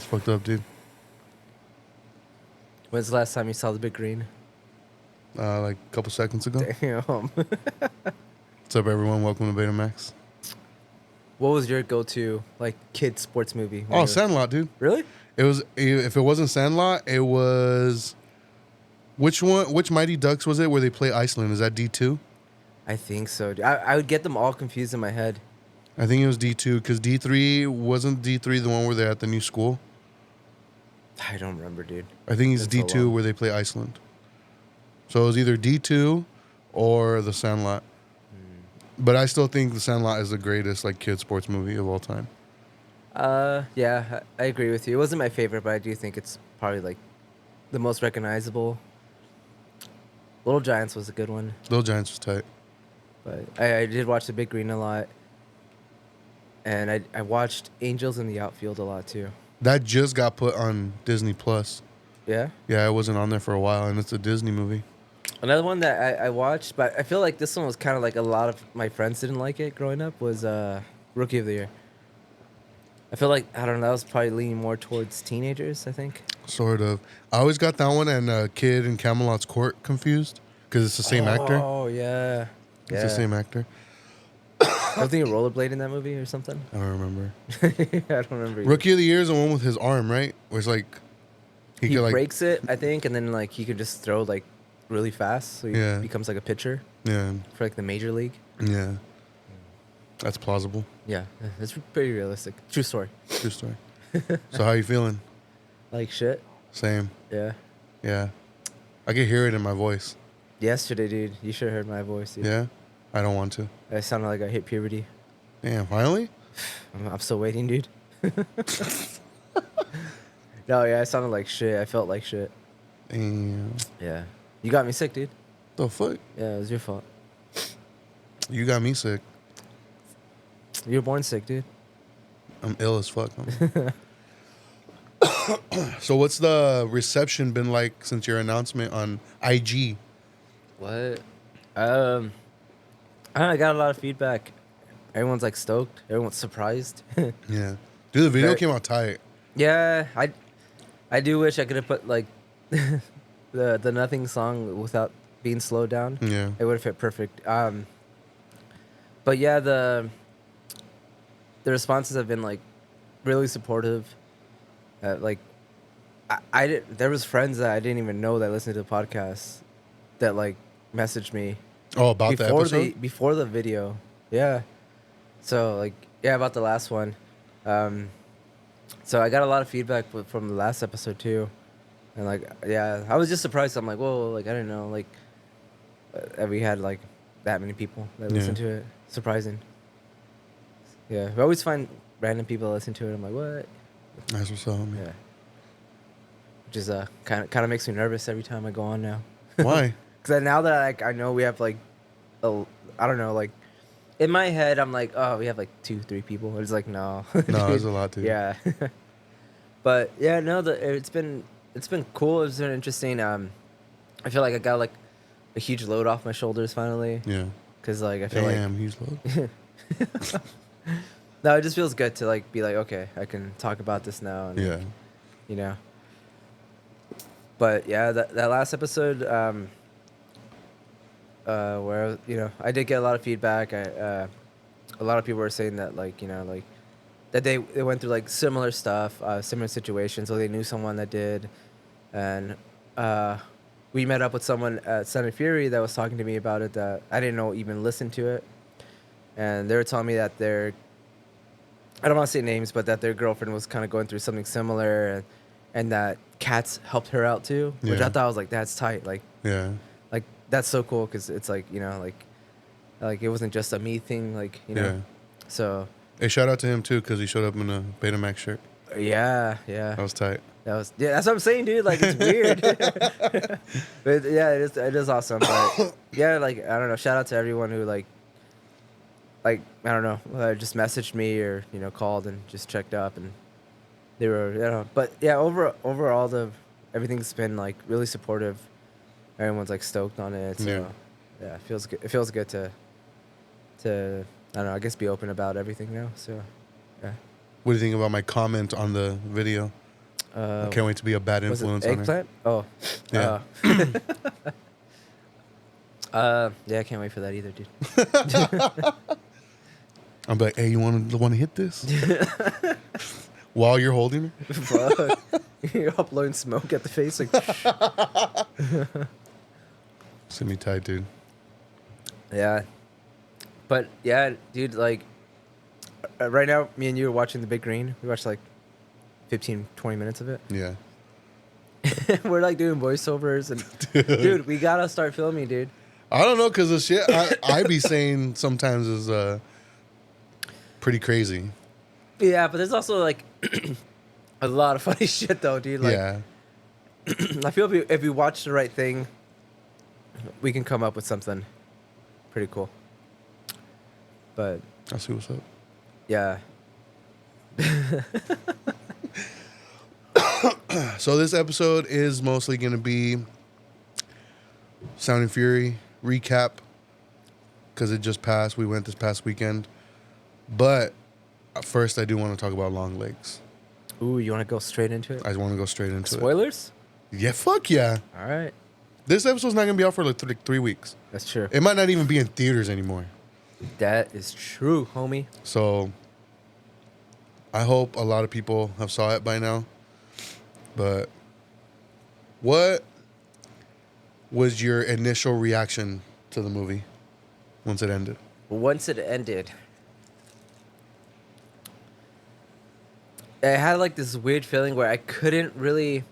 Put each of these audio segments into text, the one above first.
That's fucked up, dude. When's the last time you saw the big green? Like a couple seconds ago. Damn. What's up, everyone? Welcome to Betamax. What was your go-to like kid sports movie? Oh, Sandlot, dude. Really? It was. If it wasn't Sandlot, it was. Which one? Which Mighty Ducks was it? Where they play Iceland? Is that D2? I think so. I would get them all confused in my head. I think it was D2 because D3 wasn't D3 the one where they're at the new school. I don't remember, dude. I think it's Been so D2 long. where they play Iceland. So it was either D2 or the Sandlot. But I still think the Sandlot is the greatest like kid sports movie of all time. Yeah, I agree with you. It wasn't my favorite, but I do think it's probably like the most recognizable. Little Giants was a good one, Little Giants was tight. but I did watch The Big Green a lot, and I watched Angels in the Outfield a lot too. That just got put on Disney Plus. Yeah. Yeah, it wasn't on there for a while, and it's a Disney movie. Another one that I watched, but I feel like this one was kind of like a lot of my friends didn't like it growing up, was Rookie of the Year. I feel like, I don't know, that was probably leaning more towards teenagers, I think. Sort of. I always got that one and Kid in Camelot's Court confused because it's the same actor. Oh, yeah. It's the same actor. I think a rollerblade in that movie or something. I don't remember. I don't remember. Either. Rookie of the Year is the one with his arm, right? Where it's like He could like breaks it, I think, and then like he could just throw like really fast, so he Yeah. becomes like a pitcher yeah, for like the major league. yeah. That's plausible. Yeah, it's pretty realistic. True story. True story. So how you feeling? Like shit. Same. Yeah. Yeah. I can hear it in my voice. Yesterday, dude, you should have heard my voice. Dude. Yeah. I don't want to. I sounded like I hit puberty. Damn. Finally. I'm still waiting, dude. No, yeah, I sounded like shit. I felt like shit. Damn. Yeah. You got me sick, dude. The fuck? Yeah, it was your fault. You got me sick. You were born sick, dude. I'm ill as fuck. So what's the reception been like since your announcement on IG? What? I don't know, I got a lot of feedback. Everyone's like stoked. Everyone's surprised. Yeah. Dude, the video Very- came out tight. Yeah, I do wish I could have put like the nothing song without being slowed down. Yeah. It would have fit perfect. But yeah, the responses have been like really supportive. Like there was friends that I didn't even know that listened to the podcast that like messaged me Oh, about the episode? before the video. Yeah. So like yeah, about the last one. So I got a lot of feedback from the last episode too. And like yeah, I was just surprised. I'm like, whoa, like I didn't know like that we had like that many people that listen to it. Surprising. Yeah, we always find random people that listen to it. I'm like, what? That's what's up, man. Yeah. Which is kind of makes me nervous every time I go on now. Why? Because now that I know we have like, I don't know, like in my head I'm like, oh, we have like 2-3 people. It's like no. No, there's a lot, dude. Yeah. But yeah, no, it's been cool. It's been interesting. I feel like I got like a huge load off my shoulders finally. Yeah. Cause like I feel Damn, huge load. no, it just feels good to like be like, okay, I can talk about this now. And, Yeah. like, you know. But yeah, that last episode, where you know I did get a lot of feedback. A lot of people were saying that like you know like that they went through like similar stuff, similar situations, or they knew someone that did, and we met up with someone at Son of Fury that was talking to me about it that I didn't know even listened to it, and they were telling me that I don't want to say names, but that their girlfriend was kind of going through something similar, and that Cats helped her out too, which Yeah. I thought was like that's tight, like Yeah. that's so cool because it's like you know like it wasn't just a me thing, like you know, Yeah. so Hey, shout out to him too, because he showed up in a Betamax shirt. yeah. That was tight. That's what I'm saying, dude. Like it's weird, but yeah, it is awesome. But yeah, like I don't know. Shout out to everyone who like I don't know, just messaged me or you know called and just checked up and they were you know. But yeah, overall everything's been like really supportive. Everyone's like stoked on it. So yeah, it feels good. It feels good to I don't know. I guess be open about everything now. So yeah. What do you think about my comment on the video? I can't wait to be a bad Was it influence on her. eggplant? Oh, Yeah. yeah, I can't wait for that either, dude. I'm like, hey, you want to hit this while you're holding her? Fuck. You're up blowing smoke at the face, like. Send me tight, dude. Yeah, but yeah, dude, like, right now, me and you are watching The Big Green. We watched like 15, 20 minutes of it. Yeah. We're like doing voiceovers and dude, we gotta start filming, dude. I don't know, because the shit I be saying sometimes is pretty crazy. Yeah, but there's also like a lot of funny shit though, dude. Like, Yeah. I feel if we watch the right thing, we can come up with something pretty cool. But I'll see what's up. yeah, So this episode is mostly going to be Sound and Fury recap, because it just passed. We went this past weekend. But first, I do want to talk about Longlegs. ooh, you want to go straight into it? I want to go straight into Spoilers? it. Yeah, fuck yeah. All right, This episode's not going to be out for like 3 weeks. that's true. It might not even be in theaters anymore. That is true, homie. So I hope a lot of people have saw it by now. But what was your initial reaction to the movie once it ended? Once it ended, I had like this weird feeling where I couldn't really.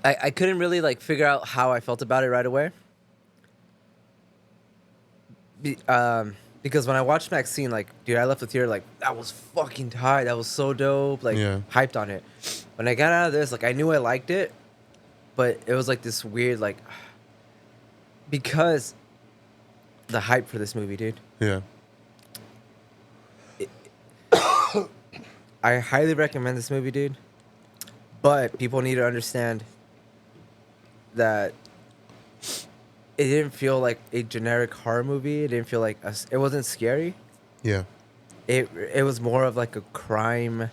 I couldn't really like figure out how I felt about it right away. Because when I watched Maxine, like, dude, I left the theater like, that was fucking tight. That was so dope. Like, Yeah. hyped on it. When I got out of this, like, I knew I liked it, but it was like this weird, like, because the hype for this movie, dude. Yeah. I highly recommend this movie, dude. But people need to understand that it didn't feel like a generic horror movie. It didn't feel like it wasn't scary. Yeah. It was more of like a crime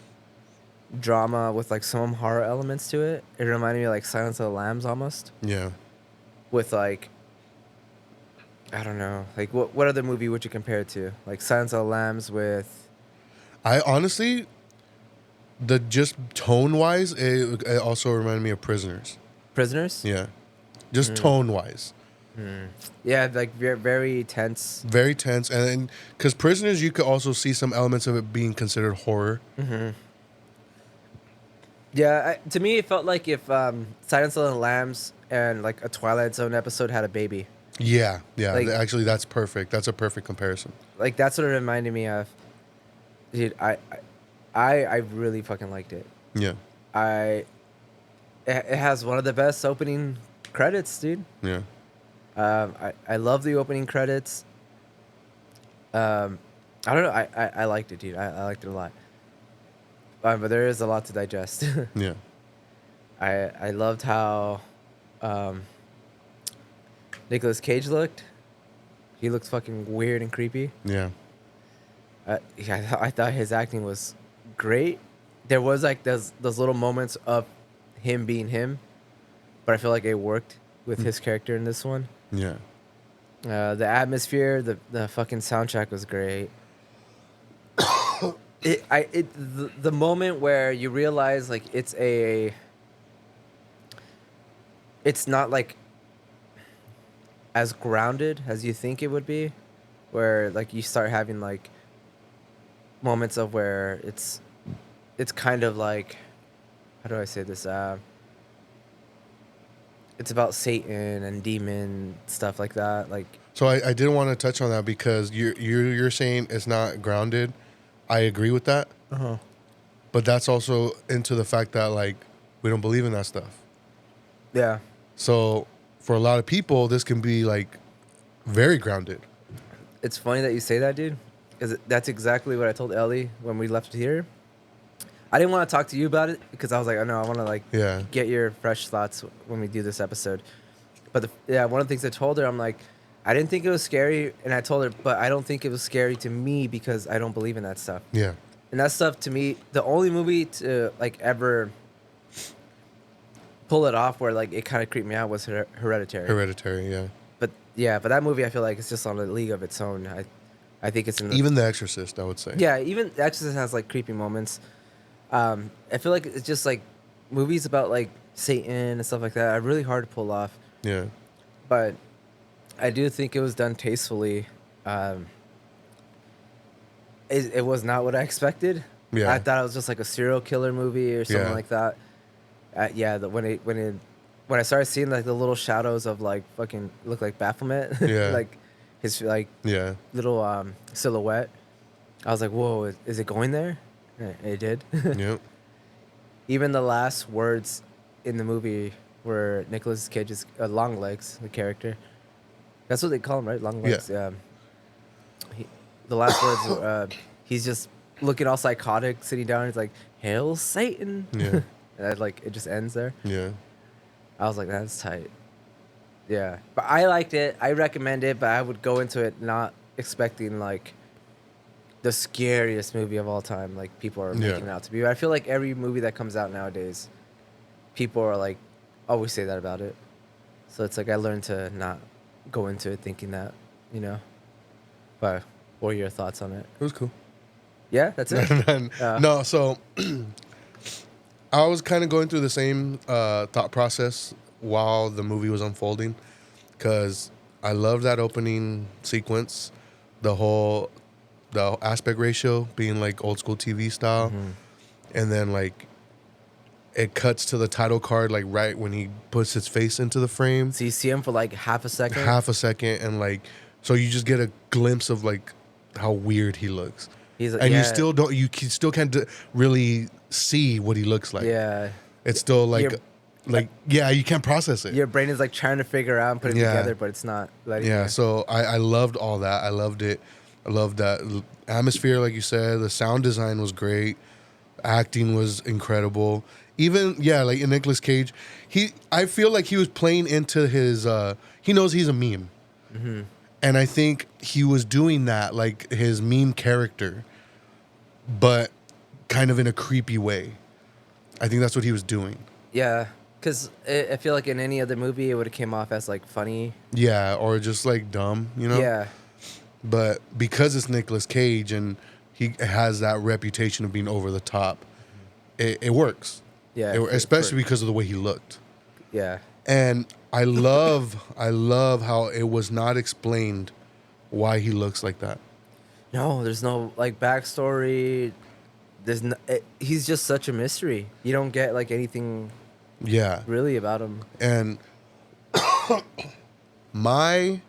drama with like some horror elements to it. It reminded me of like Silence of the Lambs almost. Yeah. With like, I don't know, like what other movie would you compare it to? Like Silence of the Lambs with. I honestly, the just tone wise, it also reminded me of Prisoners. Prisoners? Yeah. Just tone wise. Yeah, like very tense. Very tense. And then, because Prisoners, you could also see some elements of it being considered horror. Yeah, to me, it felt like if Silence of the Lambs and like a Twilight Zone episode had a baby. Yeah. Yeah. Like- Actually, that's perfect. That's a perfect comparison. Like that's what it reminded me of. Dude, I really fucking liked it. Yeah. It has one of the best opening credits, dude. Yeah. I love the opening credits. I don't know. I liked it, dude. I liked it a lot. But there is a lot to digest. Yeah. I loved how Nicolas Cage looked. He looked fucking weird and creepy. Yeah. Yeah, I thought his acting was great. There was like those little moments of him being him, but I feel like it worked with his character in this one. Yeah. The atmosphere, the fucking soundtrack was great. The moment where you realize like it's not like as grounded as you think it would be, where like you start having like moments of where it's kind of like, how do I say this? It's about Satan and demon stuff like that. Like, So I didn't want to touch on that because you're saying it's not grounded. I agree with that. But that's also into the fact that like we don't believe in that stuff. yeah, So for a lot of people, this can be like very grounded. it's funny that you say that, dude, because that's exactly what I told Ellie when we left here. I didn't want to talk to you about it because I was like, I know I want to like Yeah. get your fresh thoughts when we do this episode. But one of the things I told her, I'm like, I didn't think it was scary, and I told her, but I don't think it was scary to me because I don't believe in that stuff. Yeah. And that stuff to me, the only movie to like ever pull it off where like it kind of creeped me out was Hereditary. Hereditary, yeah. But yeah, but that movie I feel like it's just on a league of its own. I think it's in the, Even The Exorcist, I would say. yeah, even Exorcist has like creepy moments. I feel like it's just like movies about like Satan and stuff like that are really hard to pull off. Yeah. But I do think it was done tastefully. It was not what I expected. Yeah. I thought it was just like a serial killer movie or something Yeah. like that. Yeah, when I started seeing like the little shadows of like fucking look like Baphomet, Yeah. like his like Yeah. little silhouette, I was like, whoa, is it going there? It did. Yep. Even the last words in the movie where Nicolas Cage's Longlegs, the character, that's what they call him, right? Longlegs. Yeah. The last words, he's just looking all psychotic, sitting down. He's like, "Hail Satan!" Yeah. And it just ends there. Yeah. I was like, "That's tight." Yeah, but I liked it. I recommend it, but I would go into it not expecting like the scariest movie of all time, like people are making it out to be. I feel like every movie that comes out nowadays, people are like, always say that about it. So it's like I learned to not go into it thinking that, you know. But what are your thoughts on it? It was cool. Yeah, that's it. No, so I was kind of going through the same thought process while the movie was unfolding, because I love that opening sequence, the aspect ratio being like old school TV style, and then like it cuts to the title card like right when he puts his face into the frame. So you see him for like half a second, and like so you just get a glimpse of like how weird he looks. and You still can't really see what he looks like. Yeah, It's still like you can't process it. your brain is like trying to figure out and put it together, but it's not letting you. So I loved all that. I loved it. I loved that atmosphere, like you said. The sound design was great. Acting was incredible. Even like in Nicolas Cage, I feel like he was playing into his. He knows he's a meme, and I think he was doing that like his meme character, but kind of in a creepy way. I think that's what he was doing. Yeah, because I feel like in any other movie it would have came off as like funny. Yeah, or just like dumb, you know. Yeah. But because it's Nicolas Cage and he has that reputation of being over the top, it works. Yeah, especially because of the way he looked. Yeah. And I love how it was not explained why he looks like that. No, there's no like backstory. He's just such a mystery. You don't get like anything. Yeah. Really about him. And my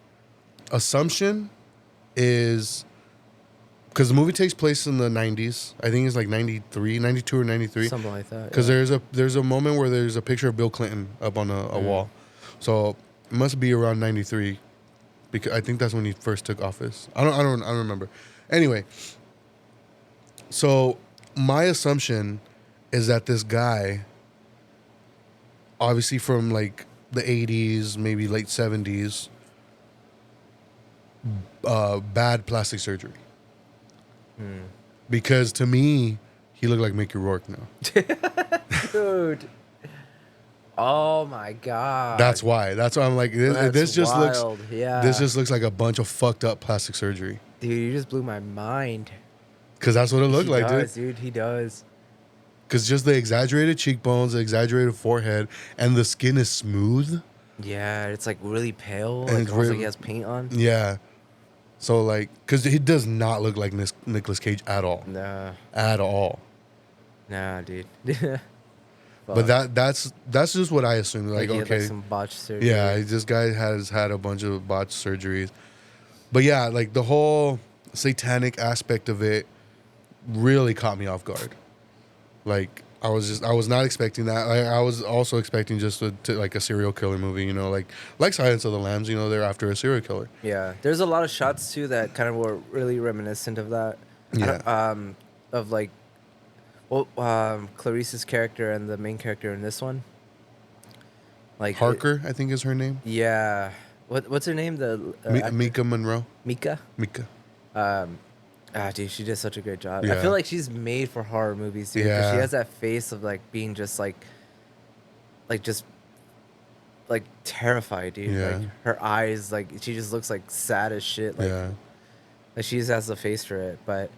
assumption is, because the movie takes place in the 90s. I think it's like 93, 92 or 93. Something like that. Because there's a moment where there's a picture of Bill Clinton up on a wall. So it must be around 93, because I think that's when he first took office. I don't remember. Anyway, so my assumption is that this guy, obviously from like the 80s, maybe late 70s, bad plastic surgery. Because to me, he looked like Mickey Rourke now. Dude. Oh my god. That's why I'm like, this just wild. looks. Yeah. This just looks like a bunch of fucked up plastic surgery. Dude, you just blew my mind. Because that's what it looked like, dude. He does. Because just the exaggerated cheekbones, the exaggerated forehead, and the skin is smooth. Yeah, it's like really pale. And Like it's almost really, like he has paint on. Yeah. So like, because he does not look like Nicolas Cage at all. Nah. At all. Nah, dude. But that's just what I assumed. Like, he had, okay, like, some botched surgery. yeah, this guy has had a bunch of botched surgeries. But yeah, like the whole satanic aspect of it really caught me off guard. Like I was not expecting that. I was also expecting just like a serial killer movie, you know, like Silence of the Lambs. You know, they're after a serial killer. Yeah, there's a lot of shots too that kind of were really reminiscent of that. Yeah. Of like, Clarice's character and the main character in this one. Like Harker, I think is her name. Yeah, what's her name? The actress? Mika Monroe. Mika. Mika. Um, dude, she did such a great job. I feel Yeah. like she's made for horror movies, dude, because she Yeah. has that face of like being just just like terrified, dude. Like Yeah. her eyes, like she just looks like sad as shit. Yeah. Like she just has the face for it. But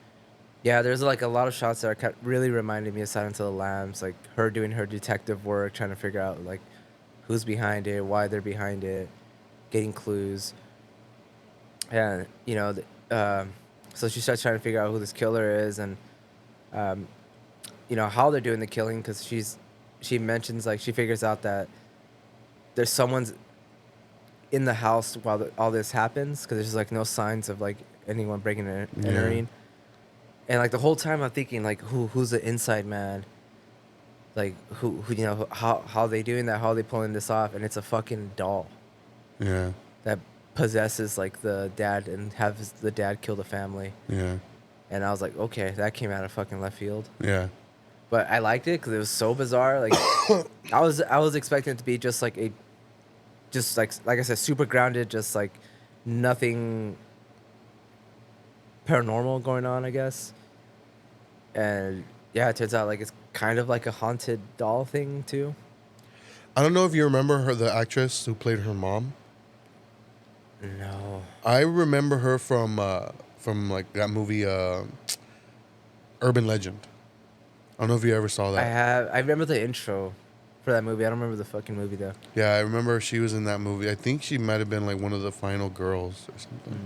yeah, there's like a lot of shots that are really reminding me of Silence of the Lambs, like her doing her detective work, trying to figure out like who's behind it, why they're behind it, getting clues. And so she starts trying to figure out who this killer is, and um, how they're doing the killing, because she mentions, like, she figures out that there's someone's in the house while all this happens, because there's like no signs of like anyone breaking and Yeah. entering. And like the whole time I'm thinking, like, who's the inside man, like who how they doing that, how they pulling this off, and it's a fucking doll Yeah. that possesses like the dad and has the dad kill the family. Yeah. And I was like, okay, that came out of fucking left field. Yeah. But I liked it because it was so bizarre. Like, I was expecting it to be just like like I said, super grounded, just like nothing paranormal going on, I guess. And yeah, it turns out like it's kind of like a haunted doll thing too. I don't know if you remember her, the actress who played her mom. No. I remember her from like that movie, Urban Legend. I don't know if you ever saw that. I remember the intro for that movie. I don't remember the fucking movie though. Yeah, I remember she was in that movie. I think she might have been like one of the final girls or something.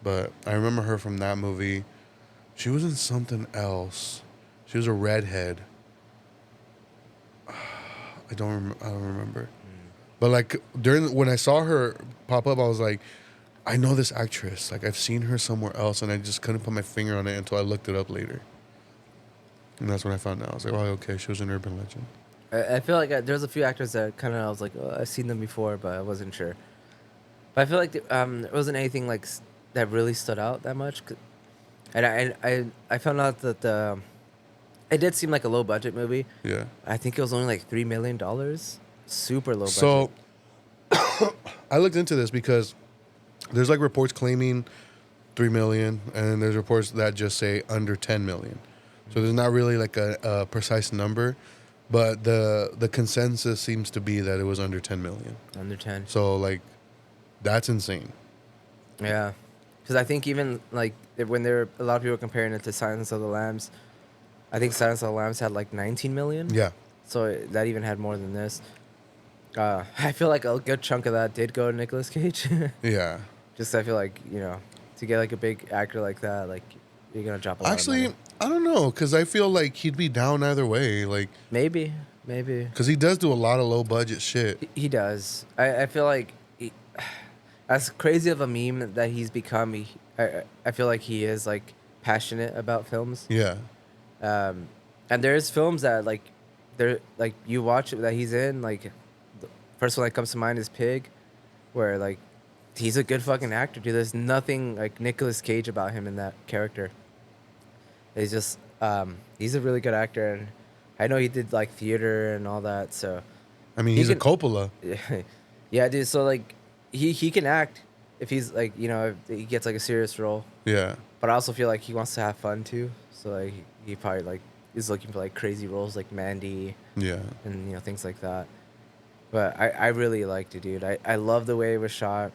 But I remember her from that movie. She was in something else. She was a redhead. I don't remember. But like when I saw her pop up, I was like, I know this actress. Like I've seen her somewhere else, and I just couldn't put my finger on it until I looked it up later. And that's when I found out. I was like, oh, okay, she was in Urban Legend. I feel like there's a few actors that kind of I was like, oh, I've seen them before, but I wasn't sure. But I feel like there wasn't anything like that really stood out that much. And I found out that it did seem like a low budget movie. Yeah. I think it was only like $3 million. Super low budget. So I looked into this because there's like reports claiming 3 million, and there's reports that just say under 10 million. So there's not really like a precise number, but the consensus seems to be that it was under 10 million. Under 10. So like, that's insane. Yeah, because I think even like when a lot of people comparing it to Silence of the Lambs, I think Silence of the Lambs had like 19 million. Yeah. So that even had more than this. I feel like a good chunk of that did go to Nicolas Cage. Yeah. Just I feel like to get like a big actor like that, like you're gonna drop a lot of Actually, money. I don't know, because I feel like he'd be down either way. Like, Maybe. because he does do a lot of low budget shit. He does. I feel like as crazy of a meme that he's become, I feel like he is like passionate about films. Yeah. And there's films that like you watch it that he's in, like the first one that comes to mind is Pig, where like he's a good fucking actor, dude. There's nothing like Nicolas Cage about him in that character. He's just he's a really good actor, and I know he did like theater and all that, so I mean, he's a Coppola. yeah, dude. So like he can act if he's like if he gets like a serious role. Yeah. But I also feel like he wants to have fun too. So like he probably like is looking for like crazy roles like Mandy. Yeah. And things like that. But I really liked it, dude. I love the way it was shot.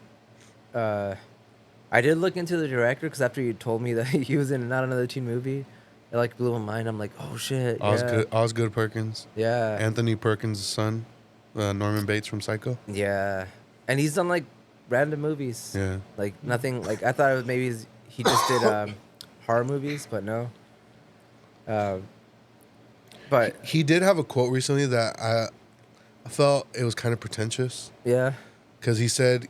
I did look into the director because after you told me that he was in Not Another Teen Movie, it like blew my mind. I'm like, oh shit. Osgood Perkins. Yeah. Anthony Perkins' son, Norman Bates from Psycho. Yeah. And he's done like random movies. Yeah. Like nothing. Like I thought it was maybe he just did horror movies, but no. But he did have a quote recently that I felt it was kind of pretentious. Yeah. Because he said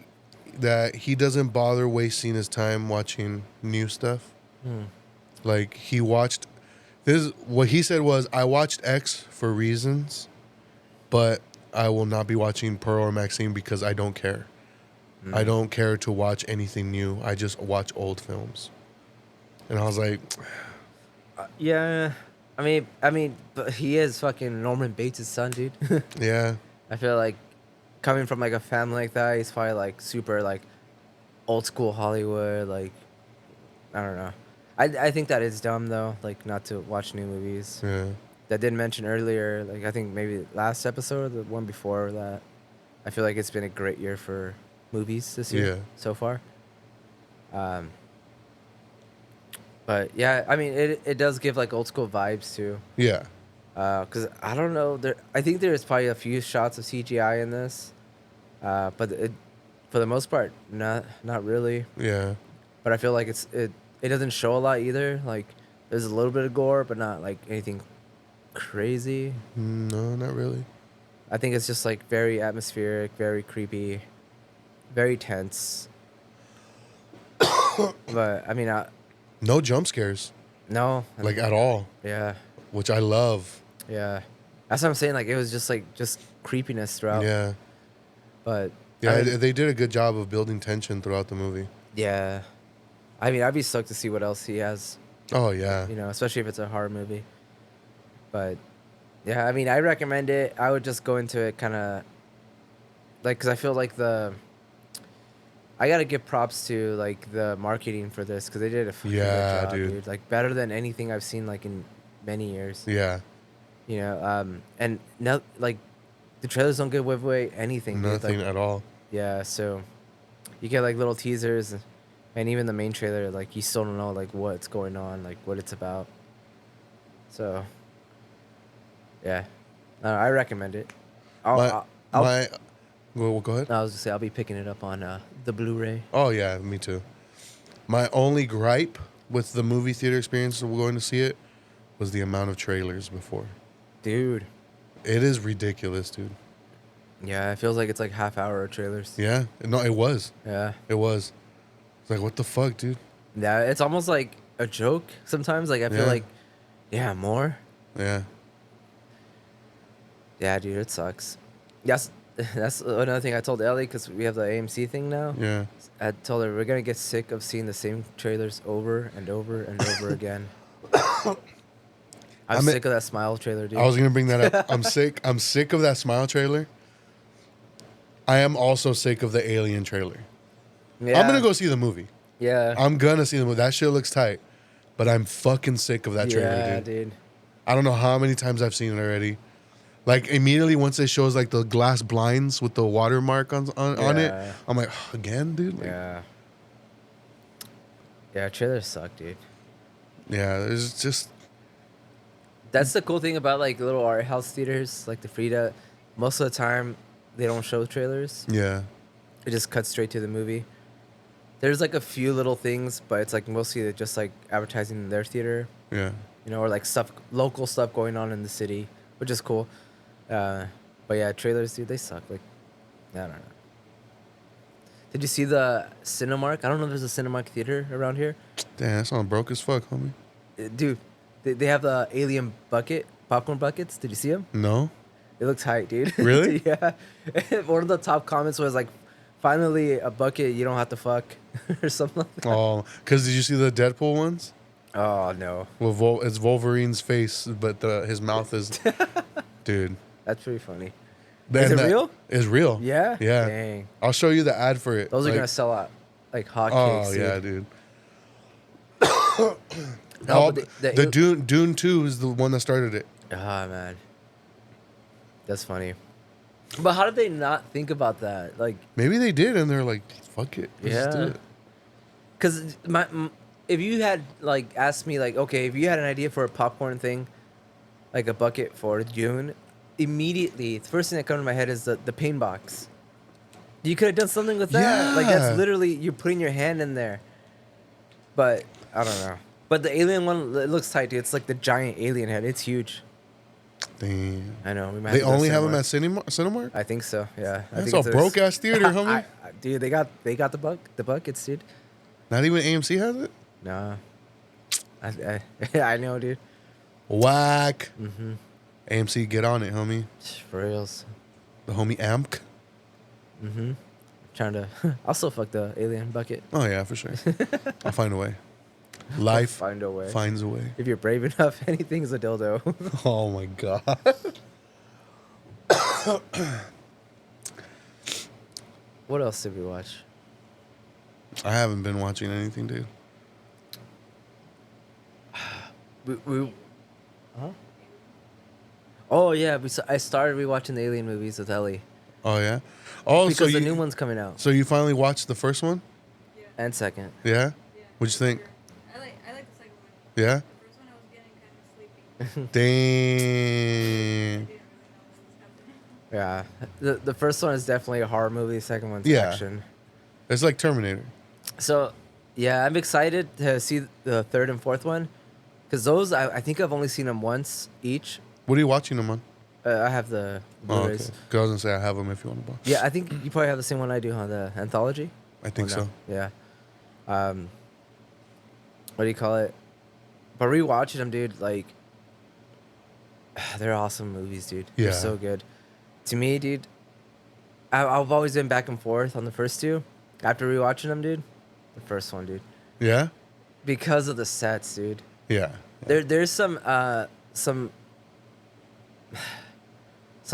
that he doesn't bother wasting his time watching new stuff. Like he watched what he said was, I watched X for reasons, but I will not be watching Pearl or Maxine because I don't care. I don't care to watch anything new. I just watch old films. And I was like, yeah. I mean, but he is fucking Norman Bates' son, dude. yeah. I feel like coming from like a family like that, he's probably like super like old school Hollywood. Like I don't know. I think that is dumb though. Like not to watch new movies. Yeah. That did mention earlier. Like I think maybe last episode or the one before that. I feel like it's been a great year for movies this year Yeah. so far. Um, but yeah, I mean, it does give like old school vibes too. Yeah. Cause I don't know, I think there's probably a few shots of CGI in this, but for the most part, not really. Yeah. But I feel like it doesn't show a lot either. Like there's a little bit of gore, but not like anything crazy. No, not really. I think it's just like very atmospheric, very creepy, very tense. But I mean, No jump scares, no, like at all, yeah, which I love. yeah. That's what I'm saying. Like it was just creepiness throughout. Yeah. But Yeah, I mean, they did a good job of building tension throughout the movie. yeah. I mean, I'd be stoked to see what else he has. Oh, yeah. You know, especially if it's a horror movie. But yeah, I mean, I recommend it. I would just go into it kind of like because I feel like I gotta give props to like the marketing for this because they did a fucking Yeah, good job, dude. Like better than anything I've seen like in many years. Yeah. You know, and no, like the trailers don't give away anything. Dude. Nothing Like, at all. yeah, so you get like little teasers, and even the main trailer, like you still don't know like what's going on, like what it's about. So, yeah, I recommend it. I'll, Well, go ahead. I was gonna say I'll be picking it up on the Blu-ray. Oh, yeah, me too. My only gripe with the movie theater experience of going to see it was the amount of trailers before. Dude. It is ridiculous, dude. Yeah, it feels like it's like half hour of trailers. Yeah. No, it was. Yeah. It was. It's like, what the fuck, dude? Yeah, it's almost like a joke sometimes. Like I feel Yeah. like, yeah, more. Yeah. Yeah, dude, it sucks. Yes, that's another thing I told Ellie because we have the AMC thing now. Yeah. I told her we're gonna get sick of seeing the same trailers over and over and over again. I'm sick of that Smile trailer, dude. I was gonna bring that up. I'm sick. I'm sick of that Smile trailer. I am also sick of the Alien trailer. Yeah. I'm gonna go see the movie. Yeah. I'm gonna see the movie. That shit looks tight. But I'm fucking sick of that trailer, Yeah, dude. dude. I don't know how many times I've seen it already. Like immediately once it shows like the glass blinds with the watermark on it, Yeah. I'm like, again, dude. Like, Yeah. Yeah, trailers suck, dude. yeah. There's just That's the cool thing about like little art house theaters, like the Frida. Most of the time, they don't show trailers. yeah, It just cuts straight to the movie. There's like a few little things, but it's like mostly just like advertising in their theater, yeah. you know, or like stuff, local stuff going on in the city, which is cool. But yeah, trailers, dude, they suck. Like, I don't know. Did you see the Cinemark? I don't know if there's a Cinemark theater around here. Damn, that sounds broke as fuck, homie. Dude, they have the alien popcorn buckets. Did you see them? No, It looks tight, dude. Really? Yeah. One of the top comments was like, finally a bucket you don't have to fuck or something like that. oh, because did you see the Deadpool ones? Oh, no. Well, it's Wolverine's face, but his mouth is, dude. That's pretty funny. Is it real? It's real. Yeah? Yeah. Dang. I'll show you the ad for it. Those are Like, going to sell out like hotcakes. oh dude. yeah, dude. No, Oh, but the Dune 2 is the one that started it. Ah, man. That's funny. But how did they not think about that? Like, Maybe they did, and they're like, "Fuck it, let's just do Yeah. it." because if you had like asked me like, okay, if you had an idea for a popcorn thing, like a bucket for Dune, immediately the first thing that comes to my head is the pain box. You could have done something with that. Like Yeah. that's literally you're putting your hand in there. But I don't know. But the alien one, it looks tight, dude. It's like the giant alien head. It's huge. Damn. I know. We might They to go only have Cinemark. them at Cinemark. I think so. Yeah. I That's think a it's broke ass theater, homie. dude, they got the buckets, dude. Not even AMC has it. Nah. I know, dude. Whack. Mm-hmm. AMC, get on it, homie. For reals. The homie AMC. Mm-hmm. Trying to. I'll still fuck the alien bucket. Oh yeah, for sure. I'll find a way. Life Find a way. finds a way. If you're brave enough, anything's a dildo. Oh my god. What else did we watch? I haven't been watching anything, dude. We huh? Oh yeah, I started rewatching the Alien movies with Ellie Oh yeah. Oh, so because the new you one's coming out. so you finally watched the first one? Yeah. And second. Yeah. Yeah. What'd you think? Sure. I like the second one. Yeah. The first one I was getting kind of sleepy. Dang. I didn't really know what was happening. Yeah, the first one is definitely a horror movie. The second one's Yeah. action. It's like Terminator. So, yeah, I'm excited to see the third and fourth one, because those I think I've only seen them once each. What are you watching them on? I have the Oh, okay. Blu-rays. 'Cause I was gonna say I have them if you want to buy. Yeah, I think you probably have the same one I do, huh? The anthology. I think Or no? so. Yeah. What do you call it? But rewatching them, dude, like, they're awesome movies, dude. Yeah. They're so good. To me, dude, I've always been back and forth on the first two. After rewatching them, dude, the first one, dude, Yeah. because of the sets, dude. Yeah. There's some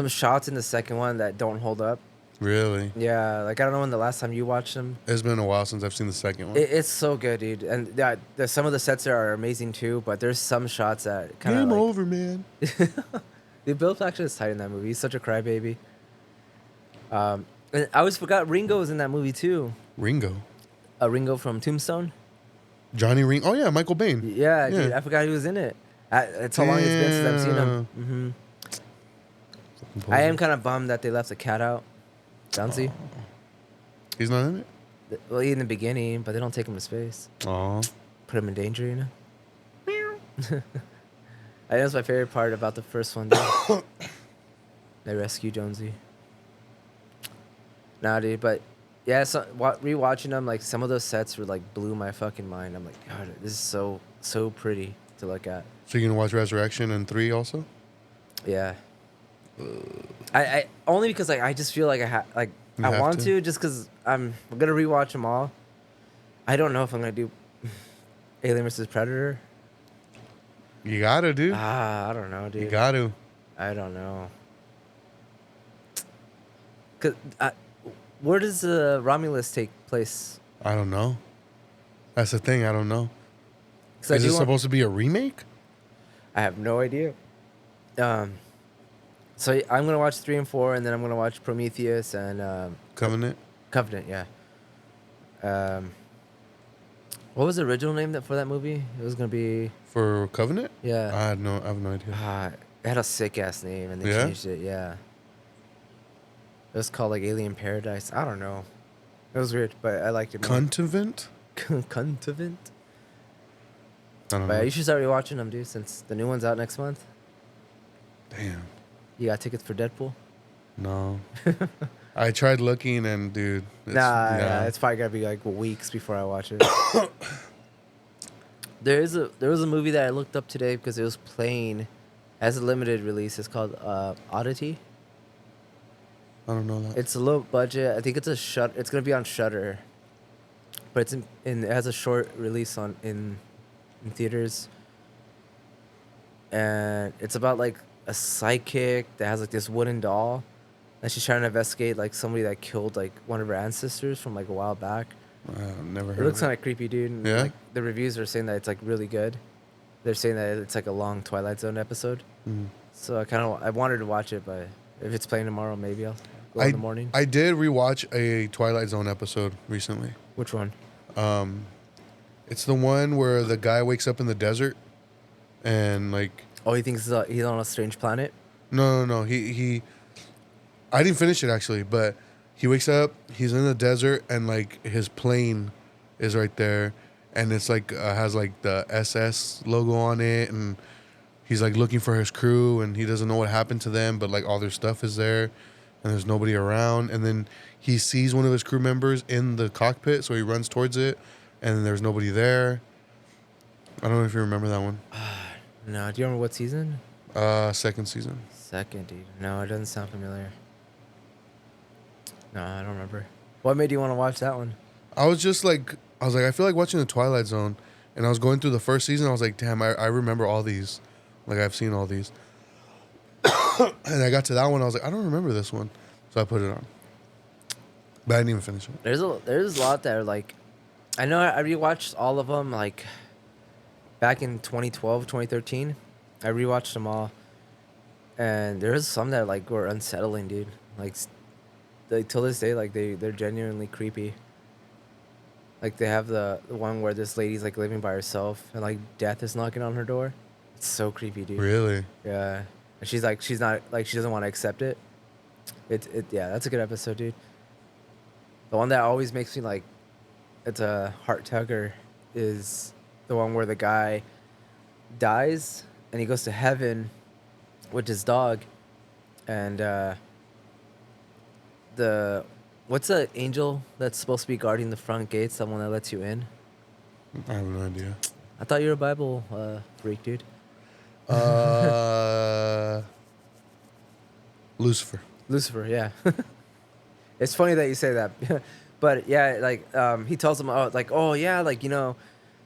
shots in the second one that don't hold up. Really. Yeah, like I don't know when the last time you watched them. It's been a while since I've seen the second one. It's so good, dude. And yeah, some of the sets there are amazing too. But there's some shots that kind of Game like, over, man. the Bill Paxton is tight in that movie. He's such a crybaby. And I always forgot Ringo was in that movie too. Ringo. Ringo from Tombstone. Johnny Ring. Oh yeah, Michael Bain. Yeah, dude, I forgot he was in it. That's how long it's been since I've seen him. I am kind of bummed that they left the cat out. Bouncy. He's not in it. Well, in the beginning, but they don't take him to space. Oh. Put him in danger, you know. I think that's my favorite part about the first one. Dude. They rescue Jonesy. Nah, dude, but yeah, so rewatching them, like some of those sets were like blew my fucking mind. I'm like, God, this is so pretty to look at. So you're gonna watch Resurrection and 3 also? Yeah. I only because like I just feel like I have want to? to just because I'm gonna rewatch them all. I don't know if I'm gonna do Alien vs Predator. You gotta, dude. I don't know, dude. You gotta. I don't know. Cause where does Romulus take place? I don't know. That's the thing. I don't know. 'Cause I Is do it want- supposed to be a remake? I have no idea. So I'm gonna watch 3 and 4, and then I'm gonna watch Prometheus and Covenant? Covenant. Yeah. What was the original name for that movie? It was gonna be For Covenant? yeah. I have no idea. It had a sick ass name, and they Yeah? changed it. Yeah. It was called like Alien Paradise. I don't know. It was weird, but I liked it. More. Contivent? Contivent. I don't But know. you should start rewatching them, dude, since the new one's out next month. Damn. You got tickets for Deadpool? No. I tried looking and dude. Nah, it's probably gonna be like weeks before I watch it. there was a movie that I looked up today because it was playing as a limited release. It's called Oddity. I don't know that. It's a low budget. I think it's It's gonna be on Shudder, but it has a short release in theaters, and it's about like a psychic that has like this wooden doll, and she's trying to investigate like somebody that killed like one of her ancestors from like a while back. I've never It heard looks of kind of creepy, dude. And, Yeah? like the reviews are saying that it's like really good. They're saying that it's like a long Twilight Zone episode. Mm. So I wanted to watch it, but if it's playing tomorrow, maybe I'll go in the morning. I did rewatch a Twilight Zone episode recently. Which one? It's the one where the guy wakes up in the desert and like Oh, he thinks he's on a strange planet. no. He I didn't finish it actually, but he wakes up, he's in the desert and like his plane is right there and it's like has like the SS logo on it and he's like looking for his crew and he doesn't know what happened to them, but like all their stuff is there and there's nobody around and then he sees one of his crew members in the cockpit, so he runs towards it and there's nobody there. I don't know if you remember that one. No, do you remember what season? Second season. Second, dude. No, it doesn't sound familiar. No, I don't remember. What made you want to watch that one? I was like, I feel like watching the Twilight Zone, and I was going through the first season. I was like, damn, I remember all these, like I've seen all these. And I got to that one, I was like, I don't remember this one, so I put it on. But I didn't even finish it. There's a lot that are like, I know I rewatched all of them like back in 2012, 2013. I rewatched them all, and there's some that like were unsettling, dude. Like till this day, like they're genuinely creepy. Like they have the one where this lady's like living by herself and like death is knocking on her door. It's so creepy, dude. Really? Yeah. And she's like she's not like she doesn't want to accept it. Yeah, that's a good episode, dude. The one that always makes me like it's a heart tugger is the one where the guy dies and he goes to heaven with his dog and the what's the angel that's supposed to be guarding the front gates, the one that lets you in? I have no idea. I thought you were a Bible freak, dude. Lucifer. Lucifer, yeah. It's funny that you say that. But yeah, like he tells him like, "Oh yeah, like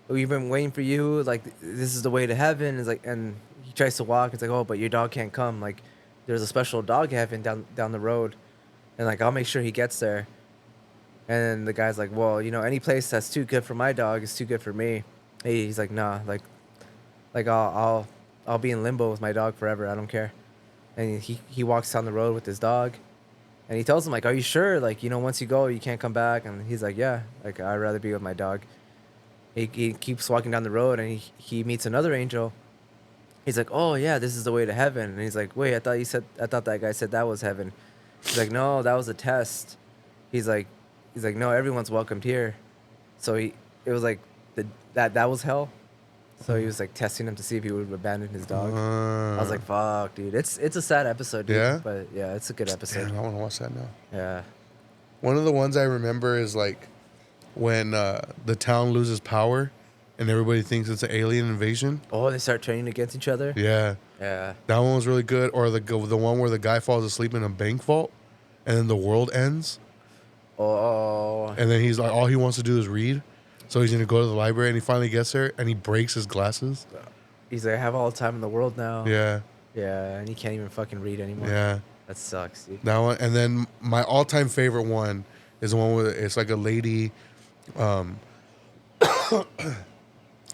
we've been waiting for you. Like this is the way to heaven." It's like, and he tries to walk. It's like, "Oh, but your dog can't come. Like there's a special dog heaven down the road, and like I'll make sure he gets there." And then the guy's like, "Well, any place that's too good for my dog is too good for me." He's like, "Nah, like I'll be in limbo with my dog forever. I don't care." And he walks down the road with his dog. And he tells him, like, "Are you sure? Like, once you go, you can't come back." And he's like, "Yeah, like, I'd rather be with my dog." He keeps walking down the road, and he meets another angel. He's like, "Oh, yeah, this is the way to heaven." And he's like, "Wait, I thought that guy said that was heaven." He's like, "No, that was a test." He's like, "No, everyone's welcomed here." So it was like, that was hell. So he was, like, testing him to see if he would abandon his dog. I was like, fuck, dude. It's a sad episode, dude. Yeah? But, yeah, it's a good episode. Damn, I want to watch that now. Yeah. One of the ones I remember is like when the town loses power and everybody thinks it's an alien invasion. Oh, they start training against each other? Yeah. Yeah. That one was really good. Or the one where the guy falls asleep in a bank vault and then the world ends. Oh. And then he's like, all he wants to do is read. So he's going to go to the library and he finally gets there and he breaks his glasses. He's like, I have all the time in the world now. Yeah. Yeah, and he can't even fucking read anymore. Yeah. That sucks, dude. That one. And then my all-time favorite one is the one where it's like a lady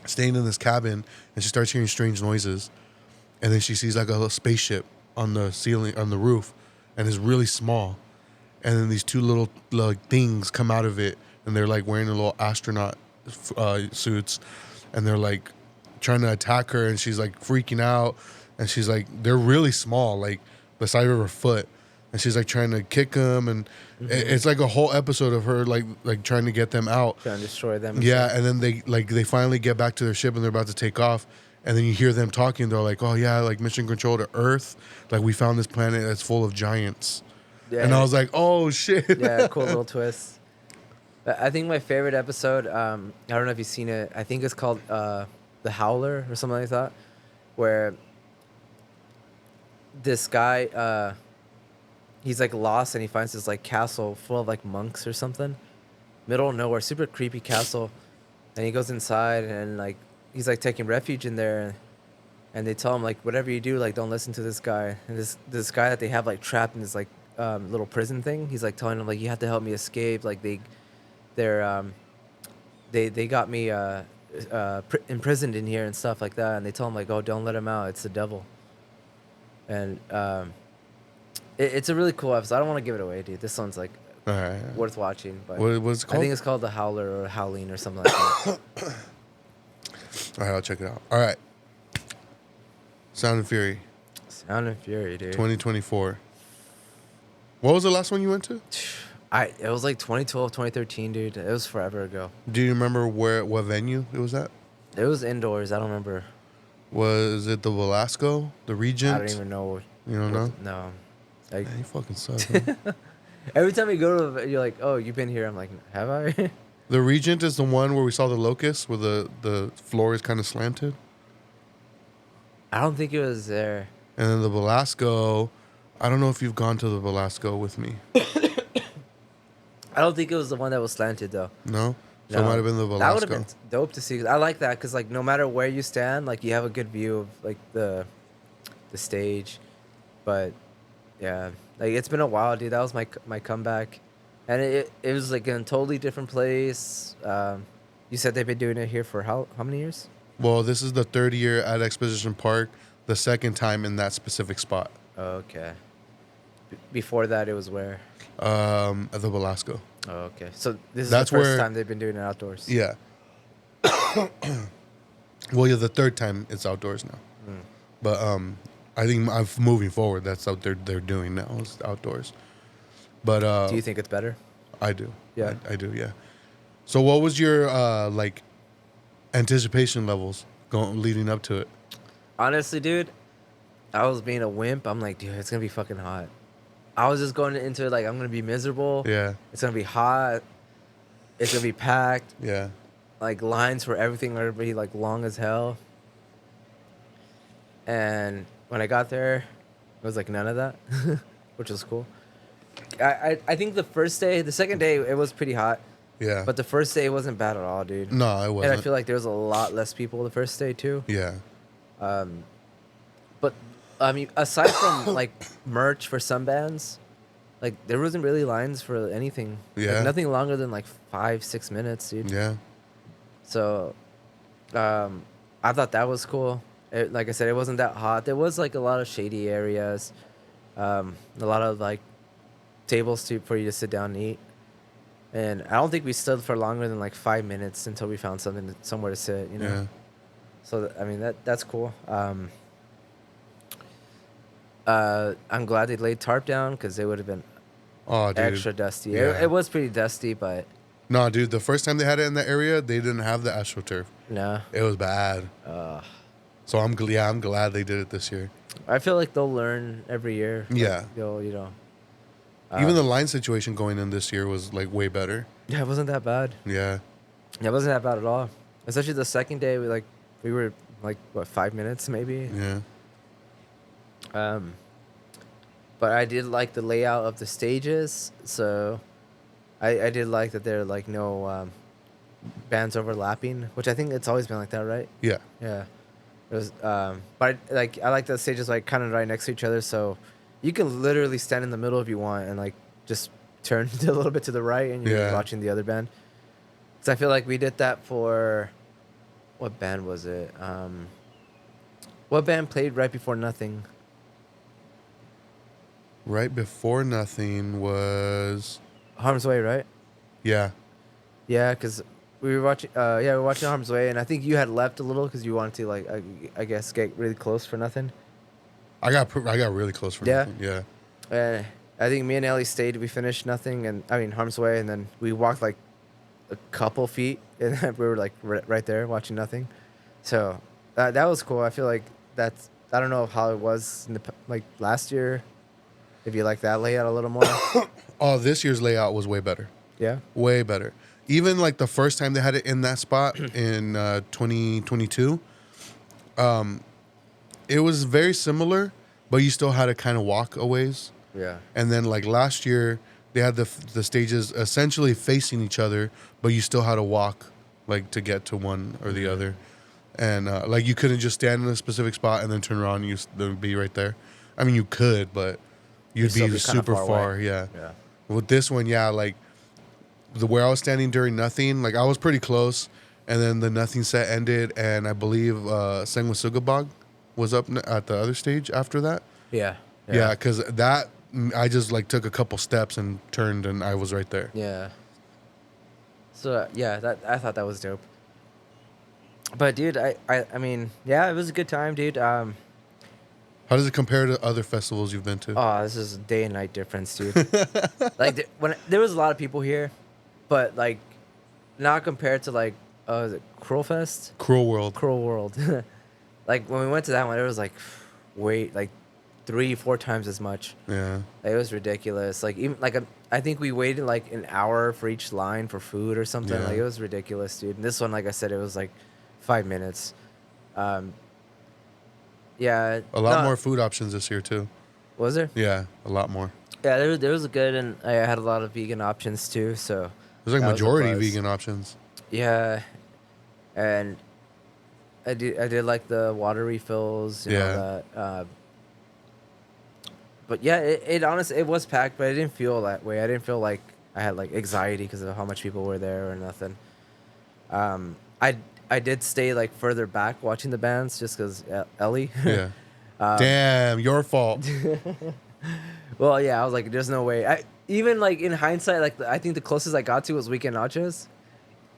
staying in this cabin and she starts hearing strange noises. And then she sees like a little spaceship on the ceiling, on the roof, and it's really small. And then these two little like things come out of it and they're like wearing a little astronaut suits and they're like trying to attack her and she's like freaking out and she's like, they're really small, like the size of her foot, and she's like trying to kick them and it's like a whole episode of her like trying to get them out, Trying to destroy them. yeah. And then they finally get back to their ship and they're about to take off and then you hear them talking. They're like, oh yeah, like mission control to Earth, like we found this planet that's full of giants. Yeah. And I was like, oh shit. Yeah, cool little twist. I think my favorite episode, I don't know if you've seen it. I think it's called The Howler or something like that, where this guy, he's like lost and he finds this like castle full of like monks or something, middle of nowhere, super creepy castle, and he goes inside and like he's like taking refuge in there, and they tell him like whatever you do, like don't listen to this guy. And this guy that they have like trapped in this like little prison thing, he's like telling him like you have to help me escape. Like they got me imprisoned in here and stuff like that, and they tell him like, oh, don't let him out, it's the devil. And it's a really cool episode. I don't want to give it away, dude. This one's like All right. worth watching. But What's it I called? think it's called The Howler or Howling or something like that. All right, I'll check it out. All right. Sound and Fury, Sound and Fury, dude. 2024. What was the last one you went to? It was like 2012, 2013, dude. It was forever ago. Do you remember what venue it was at? It was indoors. I don't remember. Was it the Velasco, the Regent? I don't even know. You don't know? No. Like, Man, you fucking suck. Man. every time you go to, you're like, oh, you've been here. I'm like, have I? The Regent is the one where we saw the locust, where the floor is kind of slanted. I don't think it was there. And then the Velasco, I don't know if you've gone to the Velasco with me. I don't think it was the one that was slanted though. No? So No. it might have been the That would Velasco. have been dope to see. I like that because like no matter where you stand, like you have a good view of like the stage. But yeah, like it's been a while, dude. That was my comeback. And it was like in a totally different place. You said they've been doing it here for how many years? Well, this is the third year at Exposition Park, the second time in that specific spot. Okay. Before that, it was where? At the Velasco. Oh, okay. So this is That's the first where- time they've been doing it outdoors. Yeah. Well, yeah, the third time it's outdoors now. Mm. But I think moving forward, that's what they're doing now is outdoors. But Do you think it's better? I do. Yeah. I do. Yeah. So, what was your like anticipation levels going leading up to it? Honestly, dude, I was being a wimp. I'm like, dude, it's gonna be fucking hot. I was just going into it like I'm gonna be miserable. Yeah. It's gonna be hot. It's gonna be packed. Yeah. Like lines for everything are gonna be like long as hell. And when I got there, it was like none of that, which was cool. I think the second day it was pretty hot, Yeah. but the first day it wasn't bad at all, dude. No, it wasn't. And I feel like there was a lot less people the first day too. Yeah. But I mean, aside from like merch for some bands, like there wasn't really lines for anything. Like, Yeah. nothing longer than like 5-6 minutes, dude. Yeah. So, I thought that was cool. Like I said, it wasn't that hot. There was like a lot of shady areas, a lot of like tables for you to sit down and eat. And I don't think we stood for longer than like 5 minutes until we found somewhere to sit. You know. Yeah. So I mean that's cool. I'm glad they laid tarp down because it would have been Oh, dude. extra dusty. Yeah. It was pretty dusty, but No, dude. The first time they had it in that area, they didn't have the AstroTurf. no. It was bad. So I'm glad they did it this year. I feel like they'll learn every year. Like, Yeah. they'll Even the line situation going in this year was like way better. Yeah, it wasn't that bad. Yeah. Yeah, it wasn't that bad at all. Especially the second day, we were like what 5 minutes maybe. Yeah. But I did like the layout of the stages, so I did like that there are like no bands overlapping, which I think it's always been like that, right? Yeah. Yeah. It was, but I like the stages like kind of right next to each other, so you can literally stand in the middle if you want and like just turn a little bit to the right and you're Yeah. watching the other band. Because I feel like we did that for what band was it? What band played right before Nothing? Right before Nothing was. Harm's Way, right? Yeah. Yeah, because we were watching. We were watching Harm's Way, and I think you had left a little because you wanted to like I guess get really close for Nothing. I got really close for Yeah? Nothing. Yeah. And I think me and Ellie stayed. We finished Nothing, and I mean Harm's Way, and then we walked like a couple feet, and we were like right there watching Nothing. So that was cool. I feel like that's. I don't know how it was in like last year. If you like that layout a little more. Oh, this year's layout was way better. Yeah. Way better. Even like the first time they had it in that spot in 2022, it was very similar, but you still had to kind of walk a ways. Yeah. And then like last year, they had the stages essentially facing each other, but you still had to walk like to get to one or the other. And like you couldn't just stand in a specific spot and then turn around and they'd be right there. I mean, you could, but you'd still be be kinda super far far. away. Yeah. Yeah. With this one, yeah, like where I was standing during Nothing, like I was pretty close, and then the Nothing set ended, and I believe Sengwasugabog was up at the other stage after that. Yeah. Yeah, because that I just like took a couple steps and turned, and I was right there. Yeah. So yeah, I thought that was dope. But dude, I mean, yeah, it was a good time, dude. How does it compare to other festivals you've been to? Oh, this is a day and night difference, dude. Like when there was a lot of people here, but like not compared to like is it Cruel Fest? Cruel World. Cruel World. Like when we went to that one, it was like like 3-4 times as much. Yeah. Like, it was ridiculous. Like even like I think we waited like an hour for each line for food or something. Yeah. Like it was ridiculous, dude. And this one, like I said, it was like 5 minutes. Yeah. A lot no, more food options this year too. Was there? Yeah, a lot more. Yeah, there was a good, and I had a lot of vegan options too. So There's like that was a majority buzz. vegan options. Yeah, and I did like the water refills. You Yeah. know, that. But yeah, it honestly it was packed, but I didn't feel that way. I didn't feel like I had like anxiety because of how much people were there or nothing. Um, I I did stay like further back watching the bands just because Ellie. Yeah. Damn, your fault. Well, yeah, I was like, there's no way. Even like in hindsight, like I think the closest I got to was Weekend Nachos.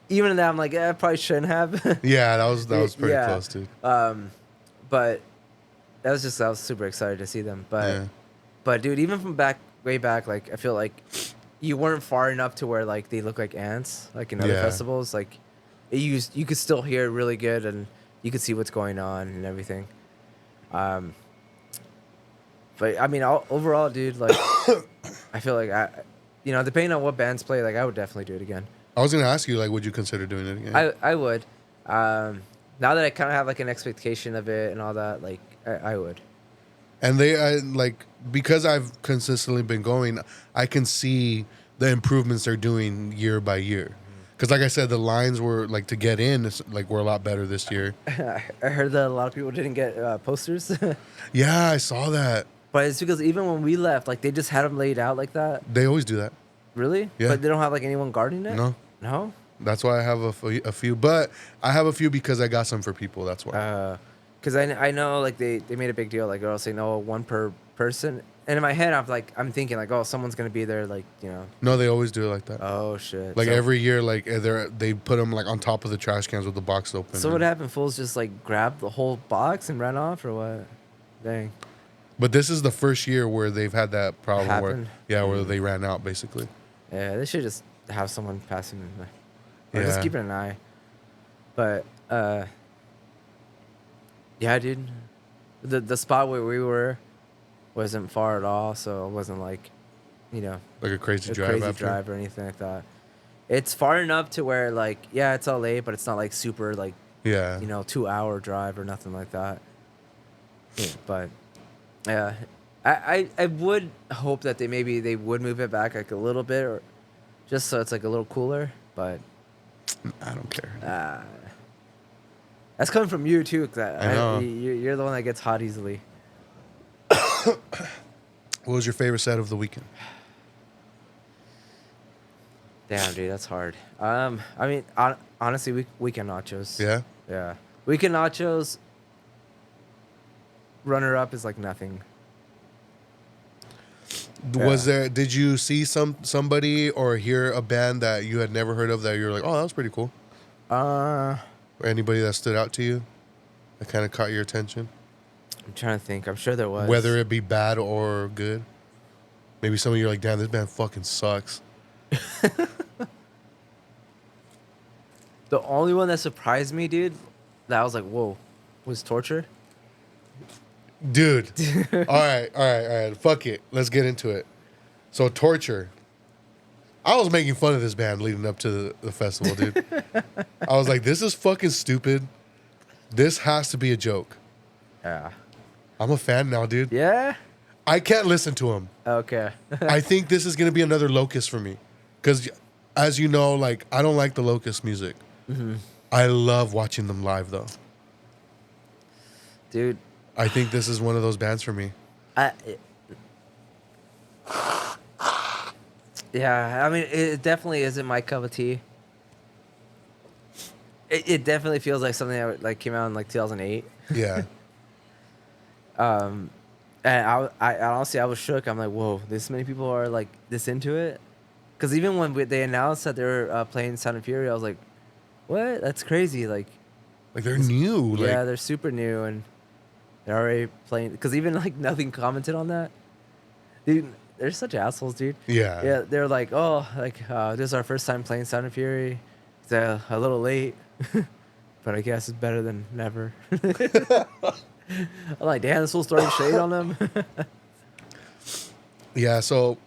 Even in that, I'm like, I probably shouldn't have. Yeah, that was pretty Yeah. close, dude. But I was super excited to see them. Yeah. But dude, even from way back, like I feel like you weren't far enough to where like they look like ants, like in other Yeah. festivals. Like you could still hear it really good, and you could see what's going on and everything. But I mean, overall, dude, like I feel like depending on what bands play, like I would definitely do it again. I was gonna ask you, like, would you consider doing it again? I would. Now that I kind of have like an expectation of it and all that, like I would. And like, because I've consistently been going, I can see the improvements they're doing year by year. Because, like I said, the lines were like to get in, were a lot better this year. I heard that a lot of people didn't get posters, Yeah, I saw that. but it's because even when we left, like they just had them laid out like that. They always do that. Really? Yeah. But they don't have like anyone guarding it. No, No. that's why I have a few. But I have a few because I got some for people. That's why. Because I know like they made a big deal, like they're saying, oh, one per person, and in my head I'm thinking like, oh, someone's gonna be there, like No, they always do it like that. oh shit, Like so, every year, like they put them like on top of the trash cans with the box open. So what happened? Fools just like grabbed the whole box and ran off, or what? Dang. But this is the first year where they've had that problem Happen? where they ran out basically. Yeah, they should just have someone passing or just Yeah. keeping an eye. But yeah, dude, the spot where we were wasn't far at all, so it wasn't like Like a crazy a drive crazy after. drive or anything like that. It's far enough to where like yeah, it's LA, but it's not like super like Yeah. 2-hour drive or nothing like that. Yeah, but yeah, I would hope that they would move it back like a little bit, or just so it's like a little cooler. But I don't care. that's coming from you too. 'Cause I know. You're the one that gets hot easily. What was your favorite set of the weekend? Damn, dude, that's hard. I mean, honestly, Weekend Nachos. Yeah. Yeah. Weekend Nachos. Runner up is like nothing. Did you see somebody or hear a band that you had never heard of that you're like, oh, that was pretty cool? Or anybody that stood out to you that kind of caught your attention? I'm trying to think. I'm sure there was. Whether it be bad or good. Maybe some of you are like, damn, this band fucking sucks. The only one that surprised me, dude, that I was like, whoa, was Torture. Dude. All right. Fuck it. Let's get into it. So, Torture. I was making fun of this band leading up to the festival, dude. I was like, this is fucking stupid. This has to be a joke. Yeah. I'm a fan now, dude. Yeah? I can't listen to him. Okay. I think this is going to be another Locust for me. Because, as you know, like, I don't like the Locust music. Mm-hmm. I love watching them live, though. Dude, I think this is one of those bands for me. yeah, I mean, it definitely isn't my cup of tea. It definitely feels like something that like came out in like 2008. Yeah. And I honestly I was shook. I'm like, whoa, this many people are like this into it. Because even when they announced that they were playing Sound and Fury, I was like, what? That's crazy. Like They're new. Like, yeah, they're super new and they're already playing. Because even like nothing commented on that. Dude, they're such assholes, dude. Yeah. Yeah, they're like, oh, like this is our first time playing Sound and Fury. It's a little late, but I guess it's better than never. I'm like, damn, this whole throwing shade on them. Yeah, so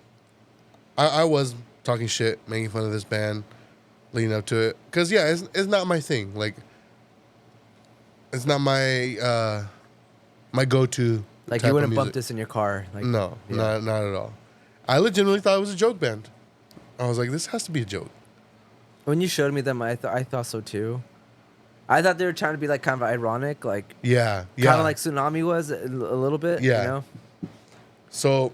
I was talking shit, making fun of this band leading up to it. Because, yeah, it's not my thing. Like, it's not my my go-to Like type you of wouldn't bump music. this in your car. Like, No, yeah. not at all. I legitimately thought it was a joke band. I was like, this has to be a joke. When you showed me them, I thought so too. I thought they were trying to be like kind of ironic, like Yeah. kind of like Tsunami was a little bit. Yeah. You know? So,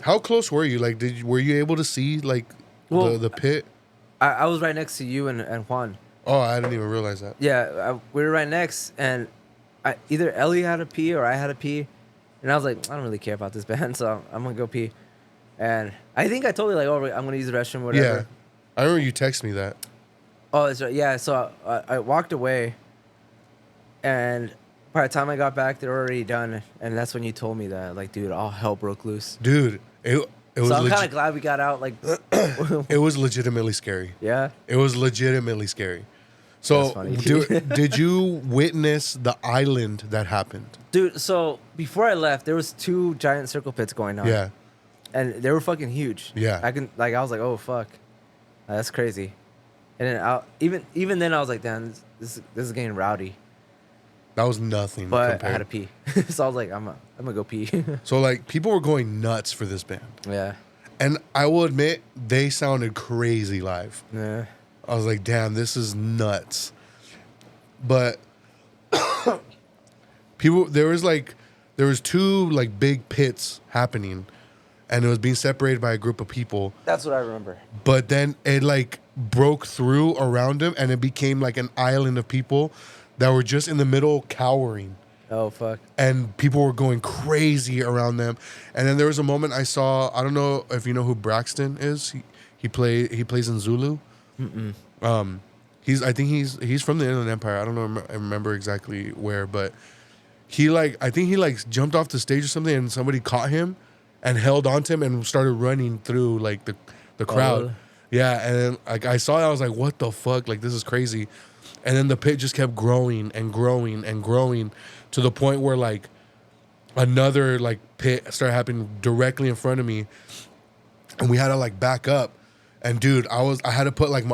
how close were you? Like, were you able to see, like... Well, the pit. I was right next to you and Juan. Oh, I didn't even realize that. Yeah, we were right next, and either Ellie had to pee or I had to pee, and I was like, I don't really care about this band, so I'm gonna go pee. And I think I told you like, oh, I'm gonna use the restroom, or whatever. Yeah, I remember you text me that. Oh, that's right. Yeah, so I walked away, and by the time I got back, they were already done, and that's when you told me that, like, dude, all hell broke loose. Dude, it was So I'm kind of glad we got out. Like, it was legitimately scary. yeah, It was legitimately scary. That's So, funny. did you witness the island that happened? dude. So before I left, there was 2 giant circle pits going on. Yeah, and they were fucking huge. Yeah. I was like, oh fuck, that's crazy. And then even then I was like, damn, this is getting rowdy. that was nothing. But I had to pee, so I was like, I'm gonna go pee. So like people were going nuts for this band, yeah, and I will admit they sounded crazy live. yeah, I was like, damn, this is nuts. But there was 2 like big pits happening, and it was being separated by a group of people. that's what I remember. But then it like broke through around them, and it became like an island of people that were just in the middle cowering. Oh fuck. And people were going crazy around them. And then there was a moment I saw. I don't know if you know who Braxton is. He plays in Zulu. I think he's from the Inland Empire. I don't know. I remember exactly where, but I think he jumped off the stage or something, and somebody caught him and held onto him and started running through like the crowd. Oh. Yeah, and then, like I saw it, I was like, what the fuck? Like this is crazy. And then the pit just kept growing and growing and growing to the point where like another like pit started happening directly in front of me, and we had to like back up. And dude, I had to put like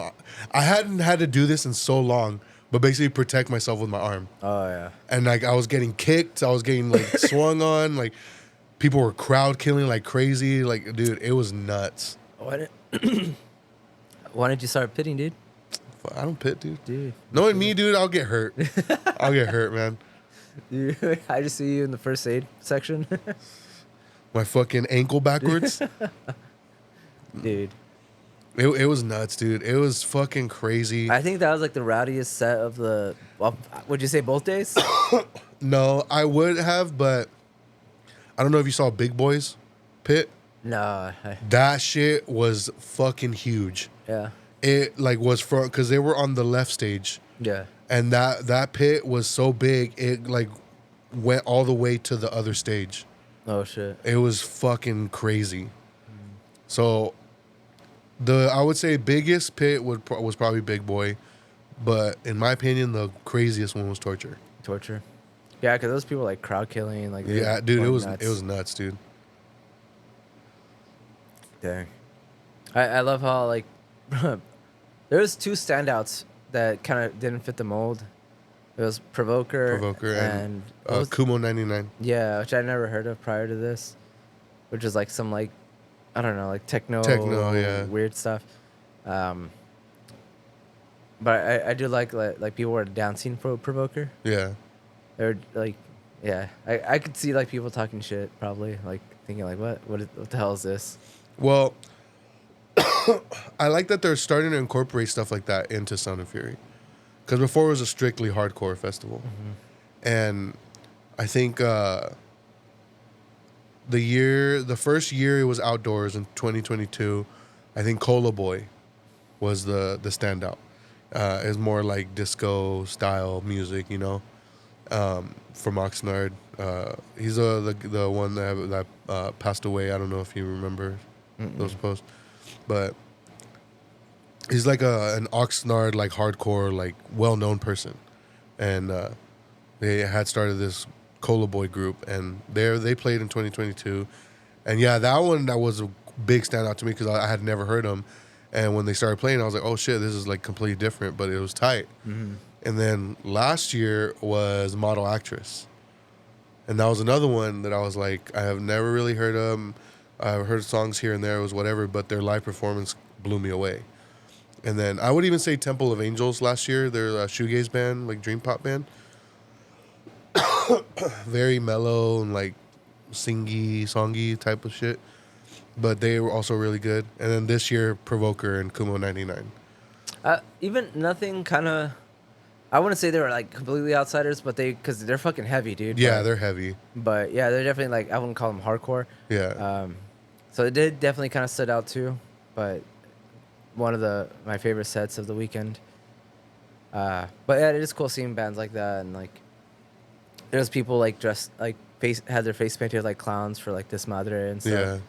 I hadn't had to do this in so long, but basically protect myself with my arm. Oh yeah. And like I was getting kicked, I was getting like swung on, like people were crowd killing like crazy. Like dude, it was nuts. Why did you start pitting, dude? I don't pit, dude. Dude, Knowing me, dude, I'll get hurt. I'll get hurt, man. dude, I just see you in the first aid section, My fucking ankle backwards. dude. It was nuts, dude. It was fucking crazy. I think that was like the rowdiest set of the. Well, would you say both days? No, I would have, but I don't know if you saw Big Boy's pit. No. That shit was fucking huge. Yeah. It like was front because they were on the left stage, Yeah. and that pit was so big it like went all the way to the other stage. Oh shit. It was fucking crazy. So I would say biggest pit was probably Big Boy, but in my opinion the craziest one was Torture. Torture. Yeah, because those people like crowd killing, like they Yeah, were dude, going it nuts. was nuts, dude. Dang. I love how like there was 2 standouts that kind of didn't fit the mold. It was Provoker and what was- Kumo 99. yeah, which I never heard of prior to this, which is like some like I don't know, like techno, yeah. weird stuff. But I do like people were dancing for Provoker. Yeah. They were like, yeah, I could see like people talking shit probably, like thinking like what the hell is this? Well, I like that they're starting to incorporate stuff like that into Sound and Fury. Because before it was a strictly hardcore festival. And I think the first year it was outdoors in 2022, I think Cola Boy was the standout. It's more like disco style music, you know, from Oxnard. He's the one that passed away. I don't know if you remember those posts, but he's like an Oxnard like hardcore like well known person, and they had started this Cola Boy group, and they played in 2022, and yeah, that was a big standout to me because I had never heard them, and when they started playing, I was like, oh shit, this is like completely different, but it was tight. And then last year was Model Actress, and that was another one that I was like, I have never really heard of them. I've heard songs here and there, it was whatever, but their live performance blew me away. And then I would even say Temple of Angels last year. They're a shoegaze band, like dream pop band. Very mellow and like singy, songy type of shit. but they were also really good. And then this year, Provoker and Kumo 99. Even nothing kind of. I wouldn't say they were like completely outsiders, but because they're fucking heavy, dude. Yeah, but, they're heavy. But yeah, they're definitely like, I wouldn't call them hardcore. Yeah. So it did definitely kind of stood out too, but one of my favorite sets of the weekend. But yeah, it is cool seeing bands like that, and like there's people like dressed like had their face painted like clowns for like Desmadre and stuff.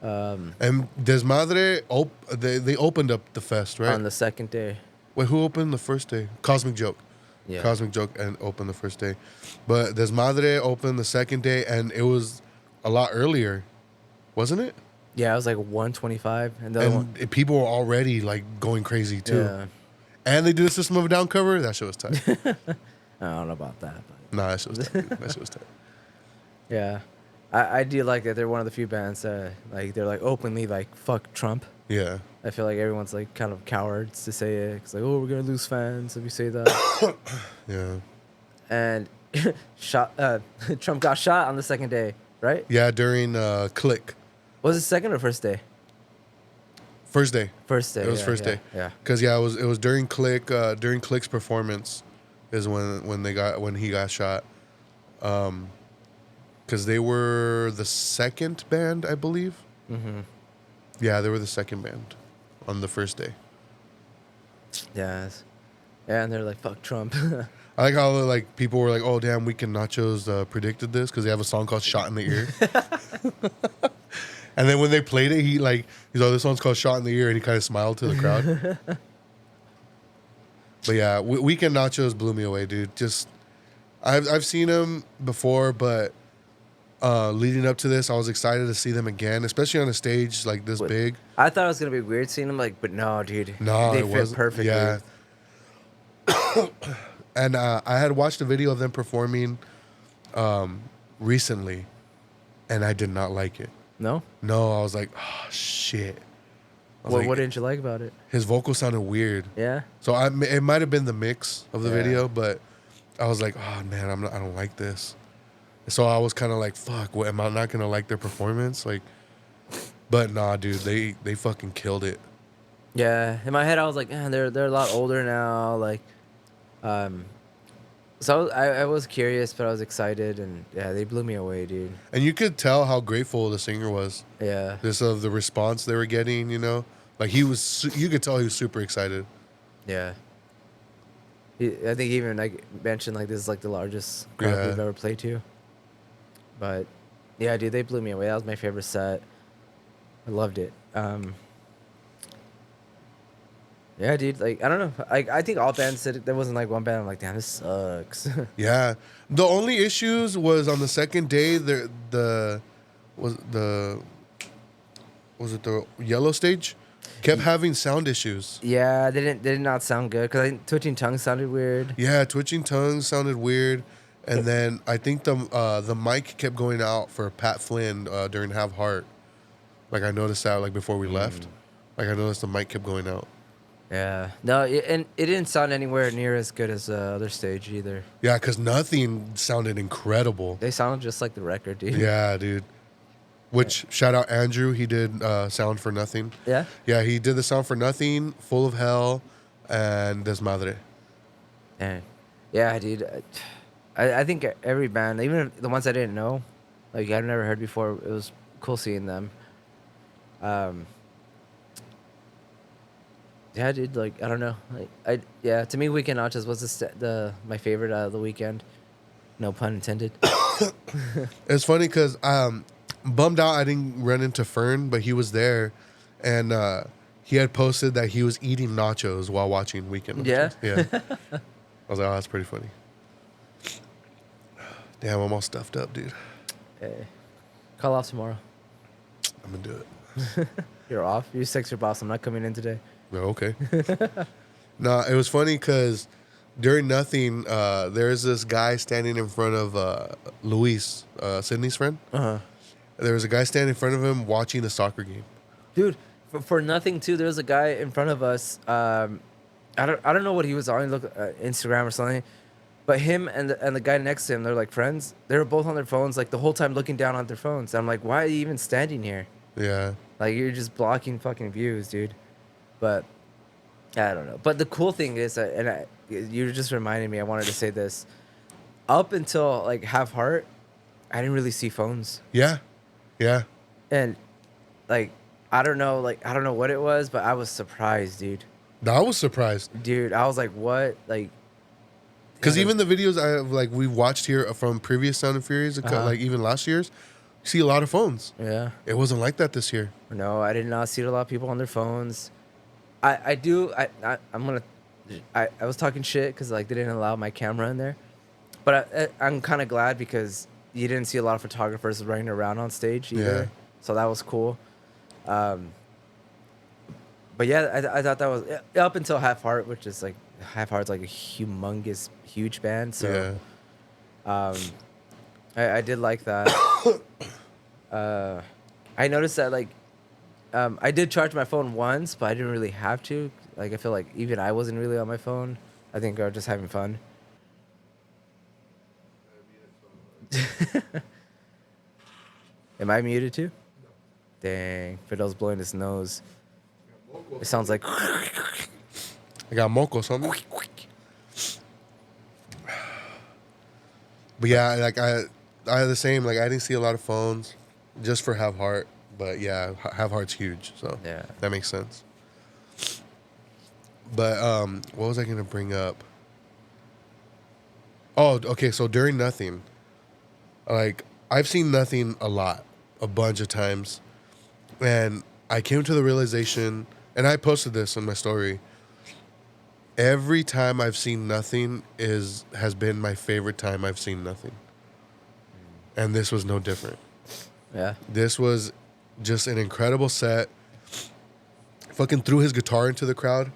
Yeah. And Desmadre, they opened up the fest, right? On the second day. Wait, who opened the first day? Cosmic Joke. Yeah. Cosmic Joke and opened the first day. But Desmadre opened the second day, and it was a lot earlier, wasn't it? Yeah, it was like 125, and the other one. People were already like going crazy too. Yeah. And they did a System of a Down cover. That shit was tight. I don't know about that, but Nah, that shit was tight. Dude. That shit was tight. yeah, I do like that they're one of the few bands that like they're like openly like fuck Trump. Yeah. I feel like everyone's like kind of cowards to say it. It's like, oh, we're gonna lose fans if you say that. Yeah. And Trump got shot on the second day, right? Yeah, during Click. Was it second or first day? First day. First day. It was yeah, first yeah, day. Yeah. Cause it was during Click's performance is when he got shot. Cause they were the second band, I believe. Mm-hmm. Yeah, they were the second band on the first day. Yes. Yeah, and they're like, fuck Trump. I like how like people were like, "Oh damn, Weekend Nachos predicted this," because they have a song called "Shot in the Ear." And then when they played it, he's like, "This song's called Shot in the Ear," and he kind of smiled to the crowd. But yeah, Weekend Nachos blew me away, dude. Just I've seen them before, but leading up to this, I was excited to see them again, especially on a stage like this big. I thought it was gonna be weird seeing them, like, but no, dude. No, they it fit wasn't. perfectly. Yeah. And I had watched a video of them performing recently, and I did not like it. No. No, I was like, oh shit. What didn't you like about it? His vocal sounded weird. Yeah. So it might have been the mix of the Yeah. video, but I was like, oh man, I don't like this. So I was kind of like, fuck, what, am I not gonna like their performance? Like, but nah, dude, they fucking killed it. Yeah. In my head, I was like, they're a lot older now. Like, so I was curious, but I was excited, and yeah, they blew me away, dude. And you could tell how grateful the singer was. Yeah. Just of the response they were getting, you know, like you could tell he was super excited. Yeah. I think he even like mentioned like this is like the largest crowd Yeah. we've ever played to. But yeah, dude, they blew me away. That was my favorite set. I loved it. Yeah, dude. Like I don't know. I think all bands said it. There wasn't like one band. I'm like, damn, this sucks. Yeah, the only issues was on the second day. Was it the yellow stage kept having sound issues. Yeah, they did not sound good because I think Twitching Tongues sounded weird. Yeah, twitching tongues sounded weird, and then I think the mic kept going out for Pat Flynn during Have Heart. Like I noticed that like before we left, like I noticed the mic kept going out. Yeah, no, and it didn't sound anywhere near as good as the other stage either. Yeah, because nothing sounded incredible. They sounded just like the record, dude. Yeah, dude. Which shout out Andrew, he did Sound for Nothing. Yeah. Yeah, he did the Sound for Nothing, Full of Hell, and Desmadre. And yeah, dude. I think every band, even the ones I didn't know, like I've never heard before, it was cool seeing them. Yeah, dude. Like I don't know. Like to me, Weekend Nachos was my favorite out of the weekend. No pun intended. It's funny because bummed out I didn't run into Fern, but he was there, and he had posted that he was eating nachos while watching Weekend Nachos. Yeah? Yeah. I was like, oh, that's pretty funny. Damn, I'm all stuffed up, dude. Hey, call off tomorrow. I'm gonna do it. You're off. You just text your boss. I'm not coming in today. Oh, okay. No, it was funny because during Nothing, there's this guy standing in front of Luis, Sydney's friend. There was a guy standing in front of him watching the soccer game. Dude, for Nothing too. There was a guy in front of us. I don't know what he was on. Look, Instagram or something. But him and the guy next to him, they're like friends. They were both on their phones like the whole time looking down on their phones. I'm like, why are you even standing here? Yeah. Like you're just blocking fucking views, dude. But I don't know. But the cool thing is that, you just reminded me. I wanted to say this. Up until like Half Heart, I didn't really see phones, Yeah. Yeah. and like I don't know, what it was, but I was surprised, dude. I was surprised. Dude, I was like, what? Like, Because yeah, even the videos we've watched here from previous Sound and Furious, Uh-huh. like even last year's, you see a lot of phones. yeah. It wasn't like that this year. No, I did not see a lot of people on their phones. I do. I'm gonna. I was talking shit because like they didn't allow my camera in there, but I'm kind of glad because you didn't see a lot of photographers running around on stage either. Yeah. So that was cool. But yeah, I thought that was up until Half Heart, which is like Half Heart's like a humongous, huge band. So I did like that. I noticed that like I did charge my phone once, but I didn't really have to. Like I feel like even I wasn't really on my phone. I think I was just having fun. Am I muted too? Dang, Fidel's blowing his nose. It sounds like. I got moco something. But yeah, like I had the same. Like I didn't see a lot of phones, just for Have Heart. But yeah, Have Heart's huge, so Yeah. that makes sense. But what was I gonna bring up? Oh, okay. So during Nothing, like I've seen Nothing a bunch of times, and I came to the realization, and I posted this on my story. Every time I've seen Nothing has been my favorite time I've seen Nothing, and this was no different. Yeah. This was just an incredible set. Fucking threw his guitar into the crowd,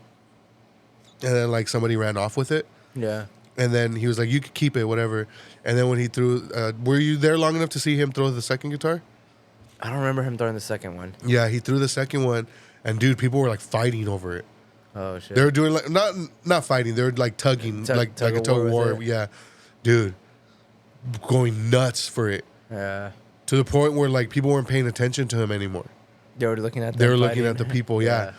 and then like somebody ran off with it. Yeah. And then he was like, "You could keep it, whatever." And then when he threw, were you there long enough to see him throw the second guitar? I don't remember him throwing the second one. Yeah, he threw the second one, and dude, people were like fighting over it. Oh shit. They were doing like not fighting, they were like tugging, like tug a of tug of war war. with it. Yeah, dude, going nuts for it Yeah. to the point where like people weren't paying attention to him anymore. They were looking at. They them were looking fighting. at the people. Yeah.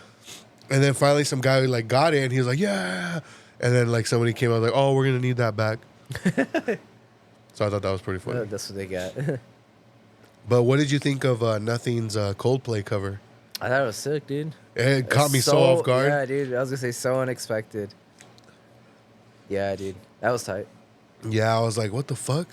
And then finally, some guy like got it, and he was like, "Yeah." And then like somebody came out like, "Oh, we're gonna need that back." So I thought that was pretty funny. That's what they got. But what did you think of Nothing's Coldplay cover? I thought it was sick, dude. It caught me so off guard. Yeah, dude. I was gonna say so unexpected. Yeah, dude. That was tight. Yeah, I was like, what the fuck?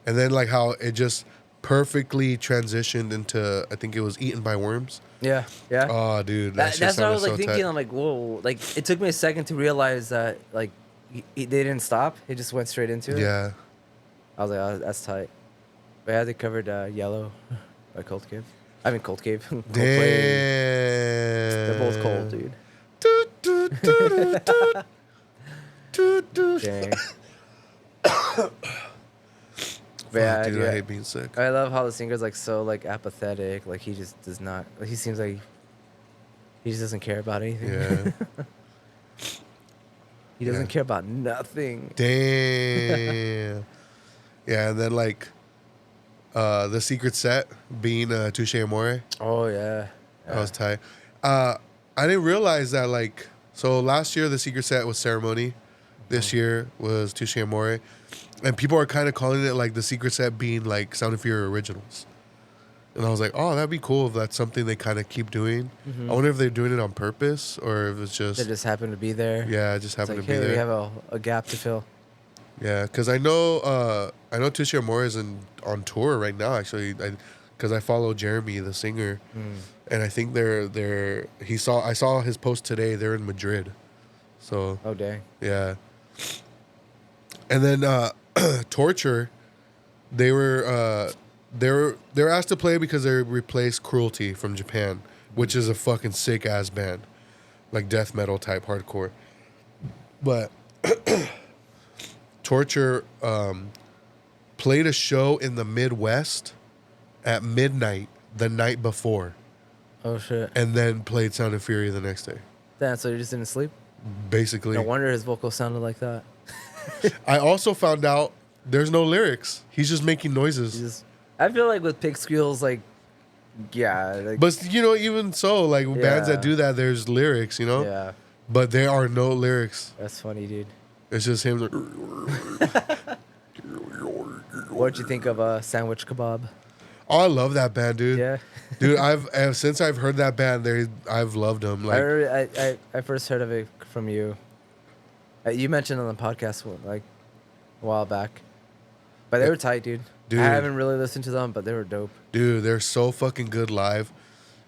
And then like how it just perfectly transitioned into, I think it was Eaten by Worms. Yeah, yeah. Oh, dude, That's what I was like thinking. Tight. I'm like, whoa. Like it took me a second to realize that like they didn't stop. It just went straight into it. Yeah, I was like, oh, that's tight. But yeah, they covered Yellow by Cold Cave. I mean, Cold Cave. damn. They're both cold, dude. Do, do, do, do, do. Do, do. Dang. Fuck, But yeah, dude, dude, I hate being sick. I love how the singer's like so like apathetic. Like he just does not. Like, he seems like he just doesn't care about anything. Yeah. He doesn't Yeah. care about nothing. Damn. Yeah, and then like the secret set being Touche Amore. Oh yeah. That was tight. I didn't realize that like, so last year the secret set was Ceremony. This year was Touche Amore. And people are kind of calling it like the secret set being like Sound and Fury originals. And I was like, oh, that'd be cool if that's something they kind of keep doing. Mhm. I wonder if they're doing it on purpose or if it's just, They just happen to be there. yeah, it just It's happened like, to be hey, we there. have a gap to fill. Yeah, because I know Touche Amore is on tour right now. Actually, because I follow Jeremy, the singer, and I think I saw his post today. They're in Madrid, so Oh dang. yeah. And then Torture, they were asked to play because they replaced Cruelty from Japan, which is a fucking sick ass band, like death metal type hardcore, but. Torture played a show in the Midwest at midnight the night before, Oh shit. and then played Sound and Fury the next day. Damn, so you just didn't sleep? Basically, No wonder his vocals sounded like that. I also found out there's no lyrics. He's just making noises. I feel like with Pig Squeal's like Yeah, like, But you know, even so, like bands Yeah. that do that, there's lyrics, you know. yeah, But there are no lyrics. that's funny, dude. It's just him. Like, What'd you think of Sandwich Kebab? oh, I love that band, dude. Yeah. Dude, since I've heard that band, I've loved them. Like, I first heard of it from you. You mentioned on the podcast like a while back, but they were tight, dude. Dude. I haven't really listened to them, but they were dope. dude, they're so fucking good live.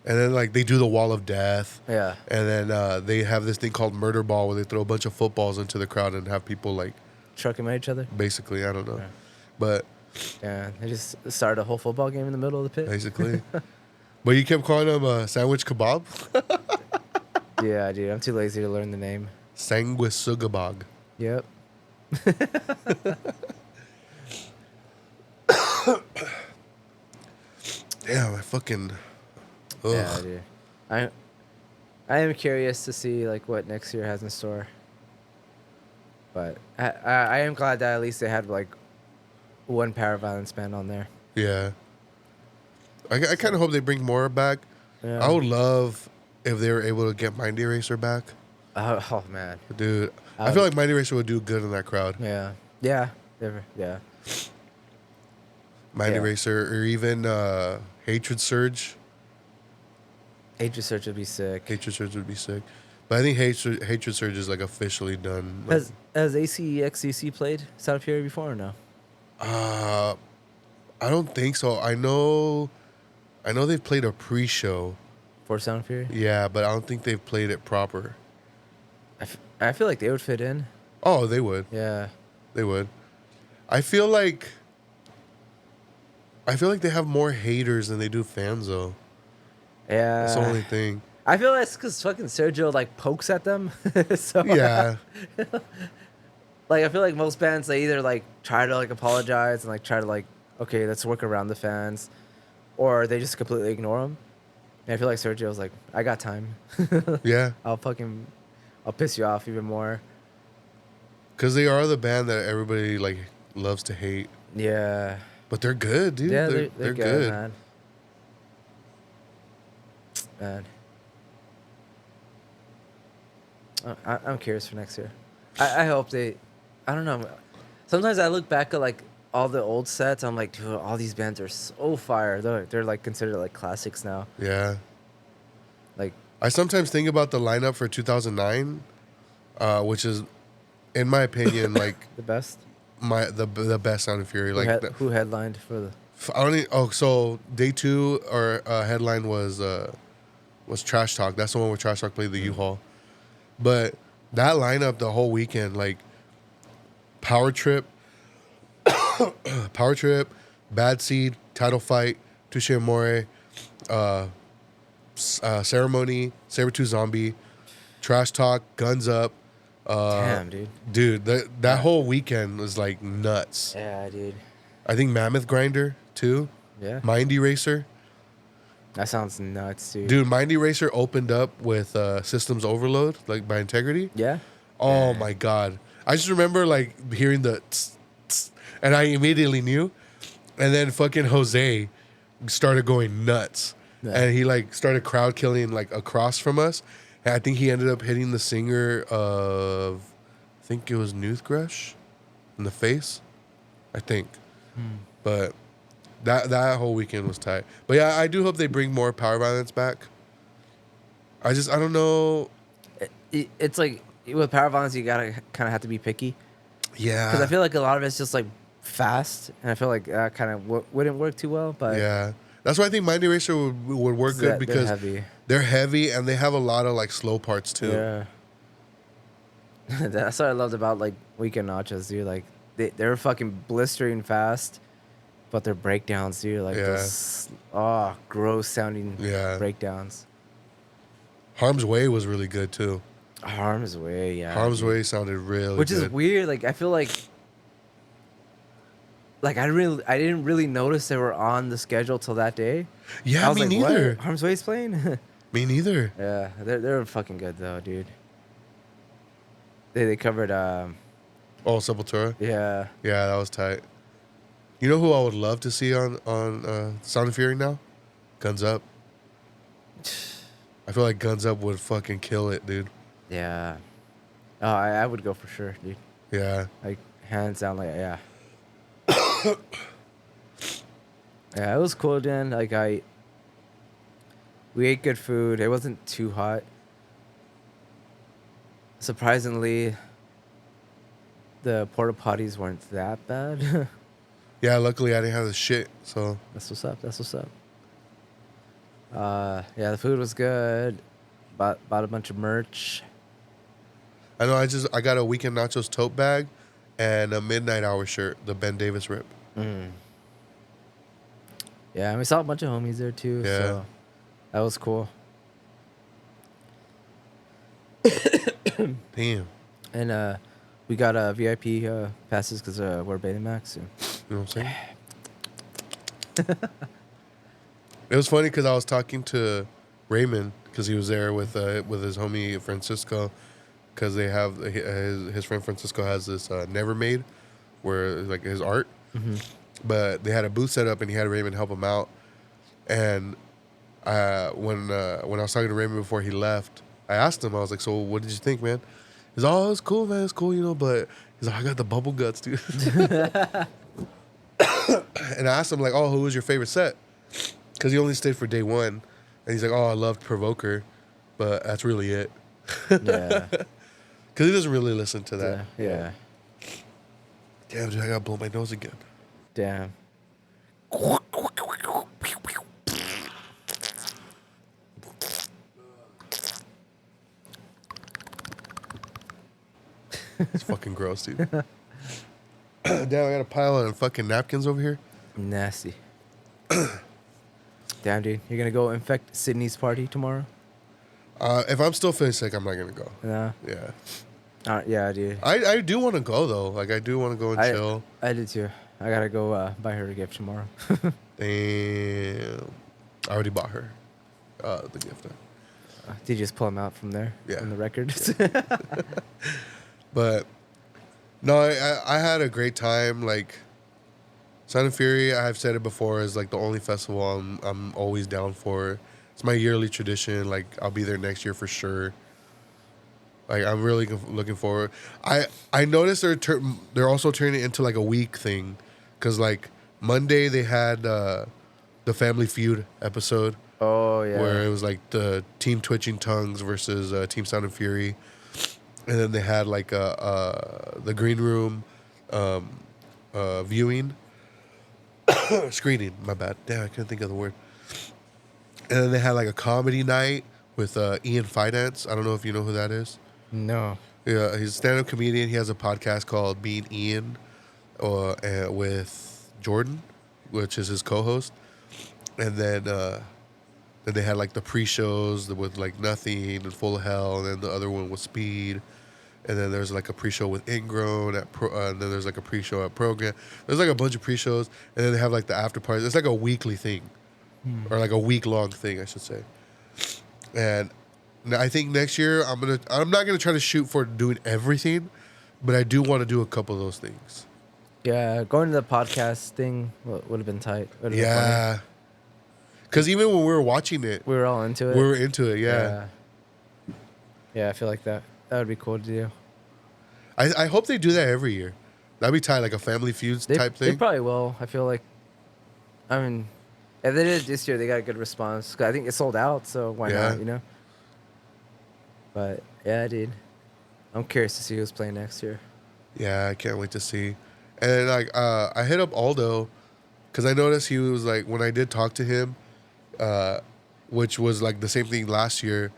And then like they do the Wall of Death. Yeah. And then they have this thing called Murder Ball where they throw a bunch of footballs into the crowd and have people like Trucking at each other. basically, I don't know, Yeah. but Yeah, they just started a whole football game in the middle of the pit. basically. But you kept calling them Sandwich Kebab, Yeah, dude, I'm too lazy to learn the name. Sanguisugabog. Yep. Damn, I fucking. Ugh. Yeah, dude. I am curious to see like what next year has in store. But I am glad that at least they had like one Power Violence band on there. Yeah. I kind of hope they bring more back. Yeah. I would love if they were able to get Mind Eraser back. Oh man. Dude, I feel like Mind Eraser would do good in that crowd. Yeah. Yeah. Yeah. Mind Yeah. Eraser or even Hatred Surge. Hatred Search would be sick. Hatred Surge would be sick. But I think Hatred Surge is like officially done. Like, Has ACXCC played Sound of Fury before or no? I don't think so. I know they've played a pre-show. For Sound of Fury? Yeah, but I don't think they've played it proper. I feel like they would fit in. Oh, they would. Yeah. They would. I feel like they have more haters than they do fans though. Yeah. That's the only thing. I feel like it's because fucking Sergio like pokes at them. So Yeah. like I feel like most bands they either like try to like apologize and like try to like okay let's work around the fans, or they just completely ignore them. And I feel like Sergio's like I got time. Yeah. I'll piss you off even more. Because they are the band that everybody like loves to hate. Yeah. But they're good, dude. Yeah, they're good. man. Man. I'm curious for next year. I hope they. I don't know. Sometimes I look back at like all the old sets. I'm like, dude, all these bands are so fire. They're like considered like classics now. Yeah. Like I sometimes think about the lineup for 2009, which is, in my opinion, like the best. the best Sound of Fury. Like Who headlined for the? I don't. So day 2 or headline was Trash Talk. That's the one where Trash Talk played the U-Haul. But that lineup the whole weekend, like Power Trip, Bad Seed, Title Fight, Touche Amore, Ceremony, Sabertooth Zombie, Trash Talk, Guns Up. Damn, dude. Dude, that whole weekend was like nuts. Yeah, dude. I think Mammoth Grinder too. Yeah. Mind Eraser. That sounds nuts, dude. Dude, Mind Eraser opened up with Systems Overload, like by Integrity. Yeah. Oh my god. I just remember like hearing the tss, tss, and I immediately knew. And then fucking Jose started going nuts. Yeah. And he like started crowd killing like across from us. And I think he ended up hitting the singer of I think it was Newthgrush in the face. I think. But that whole weekend was tight. But yeah, I do hope they bring more Power Violence back. I don't know. It's like with Power Violence, you gotta kind of have to be picky. Yeah. Because I feel like a lot of it's just like fast, and I feel like that kind of wouldn't work too well. But Yeah. That's why I think Mind Eraser would work good because they're heavy and they have a lot of like slow parts too. Yeah. That's what I loved about like Weekend Nachos, dude. Like they're fucking blistering fast, but their breakdowns, dude, like those gross sounding breakdowns. Harm's Way was really good too. Harm's Way, yeah. Harm's Way sounded really Which good. is weird. Like I feel like I didn't really notice they were on the schedule till that day. Yeah, I was me like, neither. What? Harm's Way's playing? Me neither. Yeah, they're fucking good though, dude. They covered Oh, Sepultura? yeah. Yeah, that was tight. You know who I would love to see on Sound of Fury now? Guns Up. I feel like Guns Up would fucking kill it, dude. Yeah. Oh, I would go for sure, dude. Yeah. Like hands down, like yeah. Yeah, it was cool, Dan. Like we ate good food. It wasn't too hot. Surprisingly, the porta potties weren't that bad. Yeah, luckily I didn't have the shit, so. That's what's up. That's what's up. Yeah, the food was good. Bought a bunch of merch. I know I got a Weekend Nachos tote bag and a Midnight Hour shirt, the Ben Davis rip. Mm. Yeah, and we saw a bunch of homies there too. Yeah. So that was cool. Damn. And we got VIP passes because we're Betamax. So. You know what I'm saying? It was funny because I was talking to Raymond because he was there with his homie Francisco, because they have his friend Francisco has this Never Made, where like his art, but they had a booth set up and he had Raymond help him out. And when I was talking to Raymond before he left, I asked him, I was like, "So what did you think, man?" He's like, "Oh, it's cool, man. It's cool, you know." But he's like, "I got the bubble guts, dude." And I asked him like, "Oh, who was your favorite set?" Because he only stayed for day one, and he's like, "Oh, I loved Provoker, but that's really it." Yeah. Because he doesn't really listen to that. Yeah. Damn, dude, I gotta blow my nose again. Damn. It's fucking gross, dude. Damn, I got a pile of fucking napkins over here. Nasty. Damn, dude. You're gonna go infect Sydney's party tomorrow? If I'm still feeling sick, I'm not gonna go. No. Yeah. Yeah, dude. I do want to go though. Like I do want to go and chill. I did too. I gotta go buy her a gift tomorrow. Damn. I already bought her the gift. Did you just pull them out from there? Yeah. From the record? But no, I had a great time. Like Sound and Fury, I've said it before, is like the only festival I'm always down for. It's my yearly tradition. Like I'll be there next year for sure. Like I'm really looking forward. I noticed they're also turning it into like a week thing, because like Monday they had the Family Feud episode. Oh yeah. Where it was like the Team Twitching Tongues versus Team Sound and Fury, and then they had like the Green Room viewing screening. My bad. Damn, I couldn't think of the word. And then they had like a comedy night with Ian Fidance. I don't know if you know who that is. No. Yeah, he's a stand-up comedian. He has a podcast called Being Ian, with Jordan, which is his co-host. And then they had like the pre-shows with like Nothing and Full of Hell, and then the other one was Speed. And then there's like a pre-show with Ingrown and then there's like a pre-show at Program. There's like a bunch of pre-shows, and then they have like the after parties. It's like a weekly thing, or like a week-long thing, I should say. And I think next year I'm not gonna try to shoot for doing everything, but I do want to do a couple of those things. Yeah, going to the podcast thing would have been tight. Would've been Yeah, funny. because even when we were watching it, We were all into it. we were into it. Yeah. Yeah, I feel like that would be cool to do. I hope they do that every year. That'd be tight, like a Family Feuds type They thing. probably will. I feel like, I mean, if they did it this year, they got a good response. 'Cause I think it sold out, so why Yeah. not, you know? But, yeah, dude. I'm curious to see who's playing next year. Yeah, I can't wait to see. And like I hit up Aldo because I noticed he was like, when I did talk to him, which was like the same thing last year,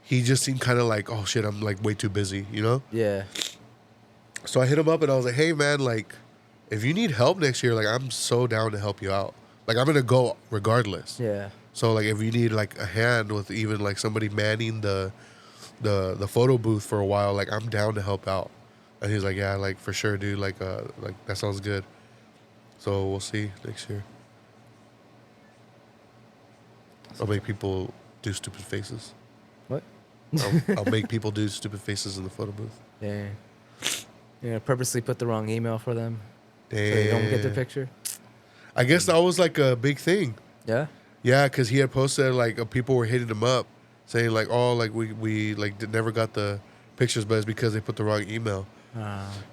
he just seemed kind of like, oh shit, I'm like way too busy, you know? Yeah. So I hit him up and I was like, hey man, like if you need help next year, like I'm so down to help you out. Like I'm gonna go regardless. Yeah. So like if you need like a hand with even like somebody manning the photo booth for a while, like I'm down to help out. And he's like, yeah, like for sure, dude. Like that sounds good. So we'll see next year. I'll make people do stupid faces. What? I'll make people do stupid faces in the photo booth. Yeah. You're going to purposely put the wrong email for them Damn. so they don't get the picture? I guess that was like a big thing. Yeah? Yeah, because he had posted like people were hitting him up saying like, oh, like we like never got the pictures, but it's because they put the wrong email.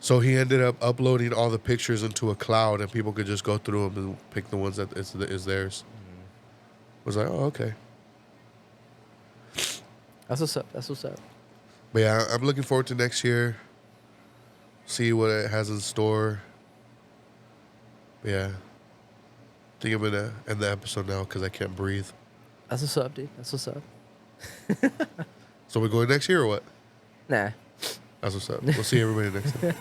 So he ended up uploading all the pictures into a cloud, and people could just go through them and pick the ones that is theirs. I was like, oh, okay. That's what's up. That's what's up. But yeah, I'm looking forward to next year. See what it has in store. But yeah. I think I'm gonna end the episode now because I can't breathe. That's what's up, dude. That's what's up. So we're going next year or what? Nah. That's what's up. We'll see everybody next time.